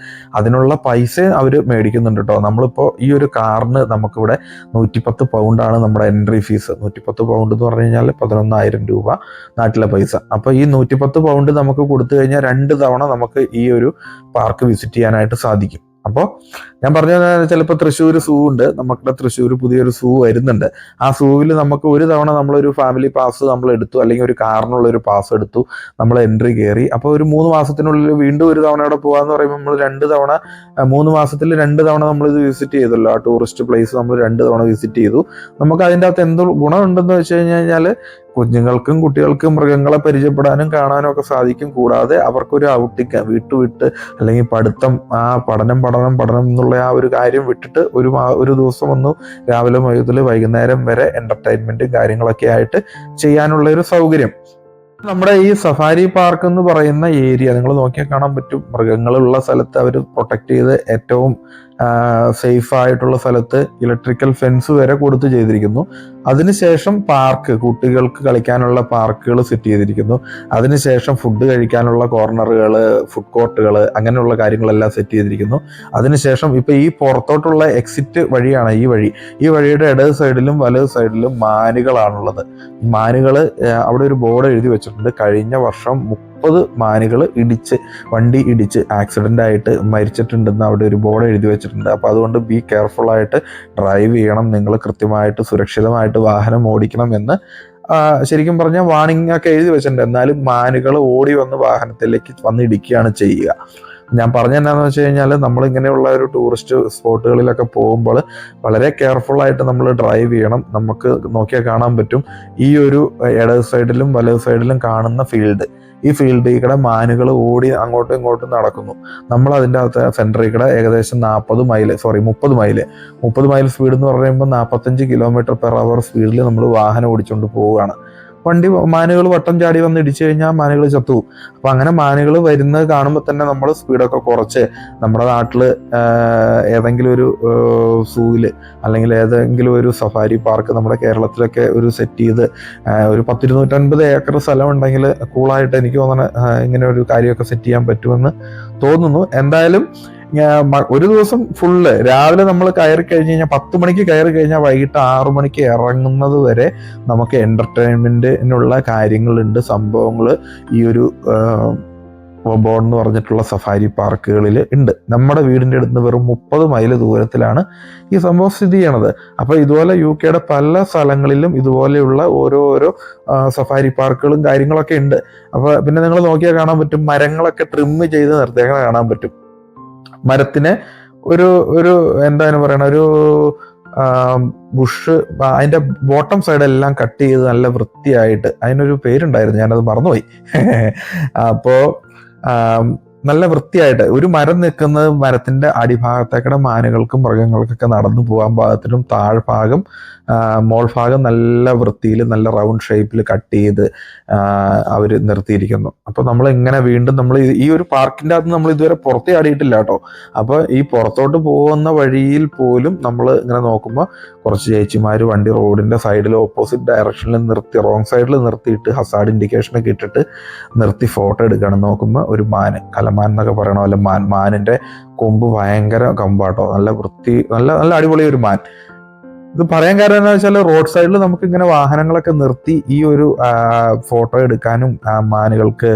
അതിനുള്ള പൈസ അവർ മേടിക്കുന്നുണ്ട് കേട്ടോ. നമ്മളിപ്പോൾ ഈ ഒരു കാറിന് നമുക്കിവിടെ 110 പൗണ്ടാണ് നമ്മുടെ എൻട്രി ഫീസ്. 110 പൗണ്ട് എന്ന് പറഞ്ഞു കഴിഞ്ഞാൽ 11,000 രൂപ നാട്ടിലെ പൈസ. അപ്പൊ ഈ 110 പൗണ്ട് നമുക്ക് കൊടുത്തു കഴിഞ്ഞാൽ 2 തവണ നമുക്ക് ഈ ഒരു പാർക്ക് വിസിറ്റ് ചെയ്യാനായിട്ട് സാധിക്കും. അപ്പോൾ ഞാൻ പറഞ്ഞത് ചിലപ്പോൾ തൃശ്ശൂർ സൂ ഉണ്ട്, നമ്മുടെ തൃശ്ശൂർ പുതിയൊരു സൂ വരുന്നുണ്ട്. ആ സൂവിൽ നമുക്ക് ഒരു തവണ നമ്മളൊരു ഫാമിലി പാസ് നമ്മൾ എടുത്തു, അല്ലെങ്കിൽ ഒരു കാറിനുള്ളൊരു പാസ് എടുത്തു, നമ്മൾ എൻട്രി കയറി. അപ്പോൾ ഒരു 3 മാസത്തിനുള്ളിൽ വീണ്ടും ഒരു തവണ അവിടെ പോകാന്ന് പറയുമ്പോൾ നമ്മൾ 2 തവണ 3 മാസത്തിൽ 2 തവണ നമ്മളിത് വിസിറ്റ് ചെയ്തല്ലോ. ആ ടൂറിസ്റ്റ് പ്ലേസ് നമ്മൾ 2 തവണ വിസിറ്റ് ചെയ്തു. നമുക്ക് അതിൻ്റെ അകത്ത് എന്തോ ഗുണമുണ്ടെന്ന് വെച്ച് കഴിഞ്ഞാൽ കുഞ്ഞുങ്ങൾക്കും കുട്ടികൾക്കും മൃഗങ്ങളെ പരിചയപ്പെടാനും കാണാനും ഒക്കെ സാധിക്കും. കൂടാതെ അവർക്കൊരു ഔട്ടിങ് വിട്ട് അല്ലെങ്കിൽ പഠനം എന്നുള്ള ആ ഒരു കാര്യം വിട്ടിട്ട് ഒരു ദിവസം ഒന്ന് രാവിലെ മുതൽ വൈകുന്നേരം വരെ എന്റർടൈൻമെന്റും കാര്യങ്ങളൊക്കെ ആയിട്ട് ചെയ്യാനുള്ള ഒരു സൗകര്യം. നമ്മുടെ ഈ സഫാരി പാർക്ക് എന്ന് പറയുന്ന ഏരിയ നിങ്ങൾ നോക്കിയാൽ കാണാൻ പറ്റും. മൃഗങ്ങളുള്ള സ്ഥലത്ത് അവർ പ്രൊട്ടക്ട് ചെയ്ത് ഏറ്റവും സേഫ് ആയിട്ടുള്ള സ്ഥലത്ത് ഇലക്ട്രിക്കൽ ഫെൻസ് വരെ കൊടുത്ത് ചെയ്തിരിക്കുന്നു. അതിനുശേഷം പാർക്ക്, കുട്ടികൾക്ക് കളിക്കാനുള്ള പാർക്കുകൾ സെറ്റ് ചെയ്തിരിക്കുന്നു. അതിനുശേഷം ഫുഡ് കഴിക്കാനുള്ള കോർണറുകൾ, ഫുഡ് കോർട്ടുകൾ, അങ്ങനെയുള്ള കാര്യങ്ങളെല്ലാം സെറ്റ് ചെയ്തിരിക്കുന്നു. അതിനുശേഷം ഇപ്പൊ ഈ പുറത്തോട്ടുള്ള എക്സിറ്റ് വഴിയാണ് ഈ വഴിയുടെ ഇടത് സൈഡിലും വലത് സൈഡിലും മാനുകളാണുള്ളത്. മാനുകൾ അവിടെ ഒരു ബോർഡ് എഴുതി വെച്ചിട്ടുണ്ട്. കഴിഞ്ഞ വർഷം 30 മാനുകൾ വണ്ടി ഇടിച്ച് ആക്സിഡന്റ് ആയിട്ട് മരിച്ചിട്ടുണ്ടെന്ന് അവിടെ ഒരു ബോർഡ് എഴുതി വെച്ചിട്ടുണ്ട്. അപ്പോൾ അതുകൊണ്ട് ബി കെയർഫുൾ ആയിട്ട് ഡ്രൈവ് ചെയ്യണം, നിങ്ങൾ കൃത്യമായിട്ട് സുരക്ഷിതമായിട്ട് വാഹനം ഓടിക്കണം എന്ന് ശരിക്കും പറഞ്ഞാൽ വാണിംഗ് ഒക്കെ എഴുതി വെച്ചിട്ടുണ്ട്. എന്നാലും മാനുകൾ ഓടി വന്ന് വാഹനത്തിലേക്ക് വന്ന് ഇടിക്കുകയാണ് ചെയ്യുക. ഞാൻ പറഞ്ഞ എന്താണെന്ന് വെച്ച് കഴിഞ്ഞാൽ, നമ്മളിങ്ങനെയുള്ള ഒരു ടൂറിസ്റ്റ് സ്പോട്ടുകളിലൊക്കെ പോകുമ്പോൾ വളരെ കെയർഫുൾ ആയിട്ട് നമ്മൾ ഡ്രൈവ് ചെയ്യണം. നമുക്ക് നോക്കിയാൽ കാണാൻ പറ്റും ഈ ഒരു ഇടത് സൈഡിലും വലത് സൈഡിലും കാണുന്ന ഈ ഫീൽഡിൽ കൂടെ മാനുകൾ ഓടി അങ്ങോട്ടും ഇങ്ങോട്ടും നടക്കുന്നു. നമ്മൾ അതിൻ്റെ അകത്ത് സെൻറ്ററിൽ കൂടെ ഏകദേശം 30 മൈൽ സ്പീഡ് എന്ന് പറയുമ്പോൾ 45 km/h സ്പീഡിൽ നമ്മൾ വാഹനം ഓടിച്ചുകൊണ്ട് പോവുകയാണ്. മാനുകൾ വട്ടം ചാടി വന്ന് ഇടിച്ചു കഴിഞ്ഞാൽ മാനുകൾ ചത്തുപോകും. അപ്പൊ അങ്ങനെ മാനുകൾ വരുന്നത് കാണുമ്പോൾ തന്നെ നമ്മൾ സ്പീഡൊക്കെ കുറച്ച് നമ്മുടെ നാട്ടിൽ ഏതെങ്കിലും ഒരു സൂവില് അല്ലെങ്കിൽ ഏതെങ്കിലും ഒരു സഫാരി പാർക്ക് നമ്മുടെ കേരളത്തിലൊക്കെ ഒരു സെറ്റ് ചെയ്ത് ഒരു 250 ഏക്കർ സ്ഥലം ഉണ്ടെങ്കിൽ കൂളായിട്ട് എനിക്ക് തോന്നുന്നത് ഇങ്ങനെ ഒരു കാര്യമൊക്കെ സെറ്റ് ചെയ്യാൻ പറ്റുമെന്ന് തോന്നുന്നു. എന്തായാലും ഒരു ദിവസം ഫുള്ള് രാവിലെ നമ്മൾ കയറി കഴിഞ്ഞ് കഴിഞ്ഞാൽ 10 മണിക്ക് കയറി കഴിഞ്ഞാൽ വൈകിട്ട് 6 മണിക്ക് ഇറങ്ങുന്നത് വരെ നമുക്ക് എന്റർടൈൻമെന്റിനുള്ള കാര്യങ്ങളുണ്ട്, സംഭവങ്ങൾ ഈ ഒരു വബോൺ എന്ന് പറഞ്ഞിട്ടുള്ള സഫാരി പാർക്കുകളിൽ ഉണ്ട്. നമ്മുടെ വീടിൻ്റെ അടുത്ത് വെറും 30 മൈൽ ദൂരത്തിലാണ് ഈ സംഭവം സ്ഥിതി ചെയ്യണത്. അപ്പോൾ ഇതുപോലെ UK പല സ്ഥലങ്ങളിലും ഇതുപോലെയുള്ള ഓരോരോ സഫാരി പാർക്കുകളും കാര്യങ്ങളൊക്കെ ഉണ്ട്. അപ്പോൾ പിന്നെ നിങ്ങൾ നോക്കിയാൽ കാണാൻ പറ്റും, മരങ്ങളൊക്കെ ട്രിം ചെയ്ത് നിർത്തിയേക്കണ കാണാൻ പറ്റും. മരത്തിനെ ഒരു എന്താണ് പറയണ ഒരു ബുഷ് അതിന്റെ ബോട്ടം സൈഡെല്ലാം കട്ട് ചെയ്ത് നല്ല വൃത്തിയായിട്ട്, അതിനൊരു പേരുണ്ടായിരുന്നു, ഞാനത് മറന്നുപോയി. അപ്പോ നല്ല വൃത്തിയായിട്ട് ഒരു മരം നിൽക്കുന്നത് മരത്തിന്റെ അടിഭാഗത്തേക്കടെ മാനുകൾക്കും മൃഗങ്ങൾക്കൊക്കെ നടന്നു പോകാൻ പാകത്തിനും താഴ്ഭാഗം മോൾ ഭാഗം നല്ല വൃത്തിയിൽ നല്ല റൗണ്ട് ഷേപ്പിൽ കട്ട് ചെയ്ത് അവർ നിർത്തിയിരിക്കുന്നു. അപ്പൊ നമ്മൾ ഇങ്ങനെ വീണ്ടും നമ്മൾ ഈ ഒരു പാർക്കിൻ്റെ അകത്ത് നമ്മൾ ഇതുവരെ പുറത്തേ ആടിയിട്ടില്ല കേട്ടോ. അപ്പൊ ഈ പുറത്തോട്ട് പോകുന്ന വഴിയിൽ പോലും നമ്മൾ ഇങ്ങനെ നോക്കുമ്പോൾ കുറച്ച് ചേച്ചിമാർ വണ്ടി റോഡിന്റെ സൈഡിൽ ഓപ്പോസിറ്റ് ഡയറക്ഷനിൽ നിർത്തി, റോങ് സൈഡിൽ നിർത്തിയിട്ട് ഹസാർഡ് ഇൻഡിക്കേഷനൊക്കെ ഇട്ടിട്ട് നിർത്തി ഫോട്ടോ എടുക്കണം. നോക്കുമ്പോൾ ഒരു കലമാൻ എന്നൊക്കെ പറയണ പോലെ മാനിന്റെ കൊമ്പ് ഭയങ്കര കമ്പാട്ടോ, നല്ല വൃത്തി, നല്ല അടിപൊളി ഒരു മാൻ. ഇത് പറയാൻ കാരണം എന്താ വെച്ചാൽ റോഡ് സൈഡിൽ നമുക്ക് ഇങ്ങനെ വാഹനങ്ങളൊക്കെ നിർത്തി ഈ ഒരു ഫോട്ടോ എടുക്കാനും മാനുകൾക്ക്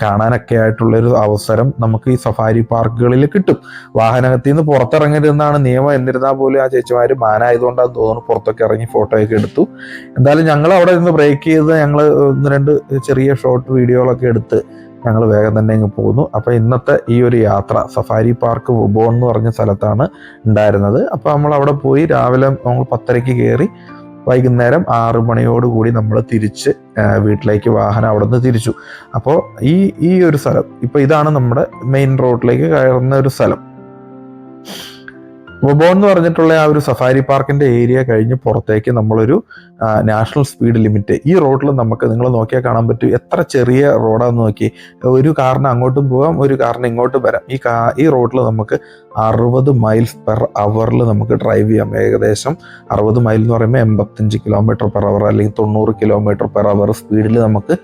കാണാനൊക്കെ ആയിട്ടുള്ളൊരു അവസരം നമുക്ക് ഈ സഫാരി പാർക്കുകളിൽ കിട്ടും. വാഹനത്തിൽ നിന്ന് പുറത്തിറങ്ങരുതെന്നാണ് നിയമം. എന്നിരുന്നാൽ പോലും ആ ചേച്ചിമാർ മാനായതുകൊണ്ടാന്ന് തോന്നുന്നു പുറത്തൊക്കെ ഇറങ്ങി ഫോട്ടോയൊക്കെ എടുത്തു. എന്തായാലും ഞങ്ങൾ അവിടെ നിന്ന് ബ്രേക്ക് ചെയ്ത് ഞങ്ങൾ 1-2 ചെറിയ ഷോർട്ട് വീഡിയോകളൊക്കെ എടുത്ത് ഞങ്ങൾ വേഗം തന്നെ ഇങ്ങ് പോന്നു. അപ്പോൾ ഇന്നത്തെ ഈ ഒരു യാത്ര സഫാരി പാർക്ക് വബോൺ എന്ന് പറഞ്ഞ സ്ഥലത്താണ് ഉണ്ടായിരുന്നത്. അപ്പോൾ നമ്മൾ അവിടെ പോയി രാവിലെ നമ്മൾ 10:30 കയറി വൈകുന്നേരം 6 മണിയോടുകൂടി നമ്മൾ തിരിച്ച് വീട്ടിലേക്ക് വാഹനം അവിടെ നിന്ന് തിരിച്ചു. അപ്പോൾ ഈ ഒരു സ്ഥലം ഇപ്പോൾ ഇതാണ് നമ്മുടെ മെയിൻ റോഡിലേക്ക് കയറുന്ന ഒരു സ്ഥലം. വബോൺ എന്ന് പറഞ്ഞിട്ടുള്ള ആ ഒരു സഫാരി പാർക്കിന്റെ ഏരിയ കഴിഞ്ഞ് പുറത്തേക്ക് നമ്മളൊരു നാഷണൽ സ്പീഡ് ലിമിറ്റ് ഈ റോഡിൽ നമുക്ക് നിങ്ങൾ നോക്കിയാൽ കാണാൻ പറ്റും. എത്ര ചെറിയ റോഡാന്ന് നോക്കി, ഒരു കാറിന് അങ്ങോട്ടും പോകാം, ഒരു കാറിന് ഇങ്ങോട്ടും വരാം. ഈ റോഡിൽ നമുക്ക് 60 miles/hour നമുക്ക് ഡ്രൈവ് ചെയ്യാം. ഏകദേശം 60 മൈൽ എന്ന് പറയുമ്പോൾ 85 km/h അല്ലെങ്കിൽ 90 km/h സ്പീഡിൽ നമുക്ക്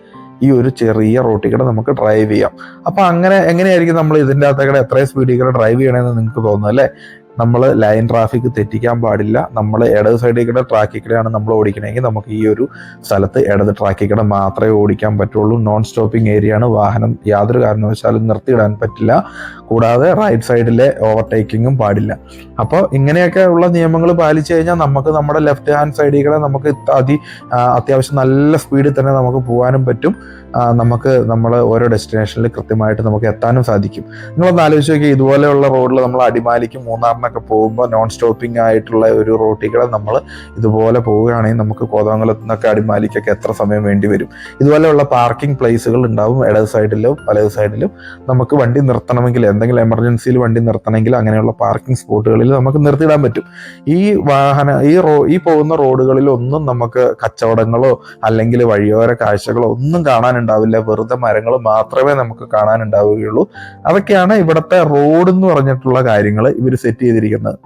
ഈ ഒരു ചെറിയ റോട്ടിൽ കൂടെ നമുക്ക് ഡ്രൈവ് ചെയ്യാം. അപ്പൊ എങ്ങനെയായിരിക്കും നമ്മൾ ഇതിൻ്റെ അകത്തേക്കൂടെ എത്ര സ്പീഡിൽ കൂടെ ഡ്രൈവ് ചെയ്യണമെന്ന് നിങ്ങൾക്ക് തോന്നുന്നു അല്ലേ? നമ്മൾ ലൈൻ ട്രാഫിക് തെറ്റിക്കാൻ പാടില്ല. നമ്മൾ ഇടത് സൈഡിൽ കൂടെ ട്രാക്കിൽ കൂടെയാണ് നമ്മൾ ഓടിക്കണമെങ്കിൽ നമുക്ക് ഈ ഒരു സ്ഥലത്ത് ഇടത് ട്രാക്കിൽ കൂടെ മാത്രമേ ഓടിക്കാൻ പറ്റുള്ളൂ. നോൺ സ്റ്റോപ്പിംഗ് ഏരിയ ആണ്. വാഹനം യാതൊരു കാരണവശാലും നിർത്തിയിടാൻ പറ്റില്ല. കൂടാതെ റൈറ്റ് സൈഡിലെ ഓവർടേക്കിങ്ങും പാടില്ല. അപ്പോൾ ഇങ്ങനെയൊക്കെ ഉള്ള നിയമങ്ങൾ പാലിച്ചു കഴിഞ്ഞാൽ നമുക്ക് നമ്മുടെ ലെഫ്റ്റ് ഹാൻഡ് സൈഡിൽ കൂടെ നമുക്ക് അത്യാവശ്യം നല്ല സ്പീഡിൽ തന്നെ നമുക്ക് പോകാനും പറ്റും. നമ്മൾ ഓരോ ഡെസ്റ്റിനേഷനിൽ കൃത്യമായിട്ട് നമുക്ക് എത്താനും സാധിക്കും. നിങ്ങളൊന്ന് ആലോചിച്ച് നോക്കി, ഇതുപോലെയുള്ള റോഡിൽ നമ്മൾ അടിമാലിക്കും മൂന്നാറിനൊക്കെ പോകുമ്പോൾ നോൺ സ്റ്റോപ്പിംഗ് ആയിട്ടുള്ള ഒരു റോട്ടിൽ കൂടെ നമ്മൾ ഇതുപോലെ പോവുകയാണെങ്കിൽ നമുക്ക് കോതമംഗലത്ത് നിന്നൊക്കെ അടിമാലിക്കൊക്കെ എത്ര സമയം വേണ്ടി വരും. ഇതുപോലെയുള്ള പാർക്കിംഗ് പ്ലേസുകൾ ഉണ്ടാവും ഇടത് സൈഡിലും വലത് സൈഡിലും. നമുക്ക് വണ്ടി നിർത്തണമെങ്കിൽ, എന്തെങ്കിലും എമർജൻസിയിൽ വണ്ടി നിർത്തണമെങ്കിൽ അങ്ങനെയുള്ള പാർക്കിംഗ് സ്പോട്ടുകളിൽ നമുക്ക് നിർത്തിയിടാൻ പറ്റും. ഈ പോകുന്ന റോഡുകളിലൊന്നും നമുക്ക് കച്ചവടങ്ങളോ അല്ലെങ്കിൽ വഴിയോര കാഴ്ചകളോ ഒന്നും കാണാനുണ്ടാവില്ല. വെറുതെ മരങ്ങൾ മാത്രമേ നമുക്ക് കാണാനുണ്ടാവുകയുള്ളൂ. അതൊക്കെയാണ് ഇവിടുത്തെ റോഡ് എന്ന് പറഞ്ഞിട്ടുള്ള കാര്യങ്ങൾ ഇവർ സെറ്റ് ചെയ്തിരിക്കുന്നത്.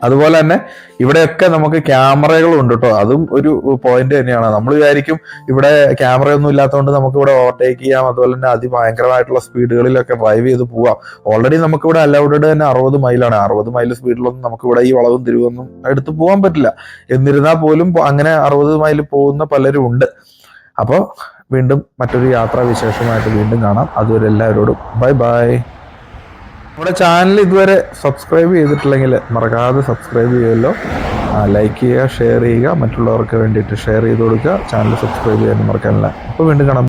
അതുപോലെ തന്നെ ഇവിടെയൊക്കെ നമുക്ക് ക്യാമറകളും ഉണ്ട് കേട്ടോ. അതും ഒരു പോയിന്റ് തന്നെയാണ്. നമ്മൾ വിചാരിക്കും ഇവിടെ ക്യാമറയൊന്നും ഇല്ലാത്തതുകൊണ്ട് നമുക്ക് ഇവിടെ ഓവർടേക്ക് ചെയ്യാം, അതുപോലെ തന്നെ അതിഭയങ്കരമായിട്ടുള്ള സ്പീഡുകളിലൊക്കെ ഡ്രൈവ് ചെയ്ത് പോവാം. ഓൾറെഡി നമുക്കിവിടെ അലൗഡ് തന്നെ 60 മൈലാണ്. 60 മൈൽ സ്പീഡിലൊന്നും നമുക്കിവിടെ ഈ വളവും തിരിവൊന്നും എടുത്ത് പോകാൻ പറ്റില്ല. എന്നിരുന്നാൽ പോലും അങ്ങനെ 60 മൈൽ പോകുന്ന പലരും ഉണ്ട്. അപ്പോൾ വീണ്ടും മറ്റൊരു യാത്രാ വിശേഷമായിട്ട് വീണ്ടും കാണാം. അതുവരെ എല്ലാവരോടും ബൈ ബൈ. നമ്മുടെ ചാനൽ ഇതുവരെ സബ്സ്ക്രൈബ് ചെയ്തിട്ടില്ലെങ്കിൽ മറക്കാതെ സബ്സ്ക്രൈബ് ചെയ്യുമല്ലോ. ലൈക്ക് ചെയ്യുക, ഷെയർ ചെയ്യുക, മറ്റുള്ളവർക്ക് വേണ്ടിയിട്ട് ഷെയർ ചെയ്ത് കൊടുക്കുക. ചാനൽ സബ്സ്ക്രൈബ് ചെയ്യാൻ മറക്കാനില്ല. അപ്പോൾ വീണ്ടും കാണാം.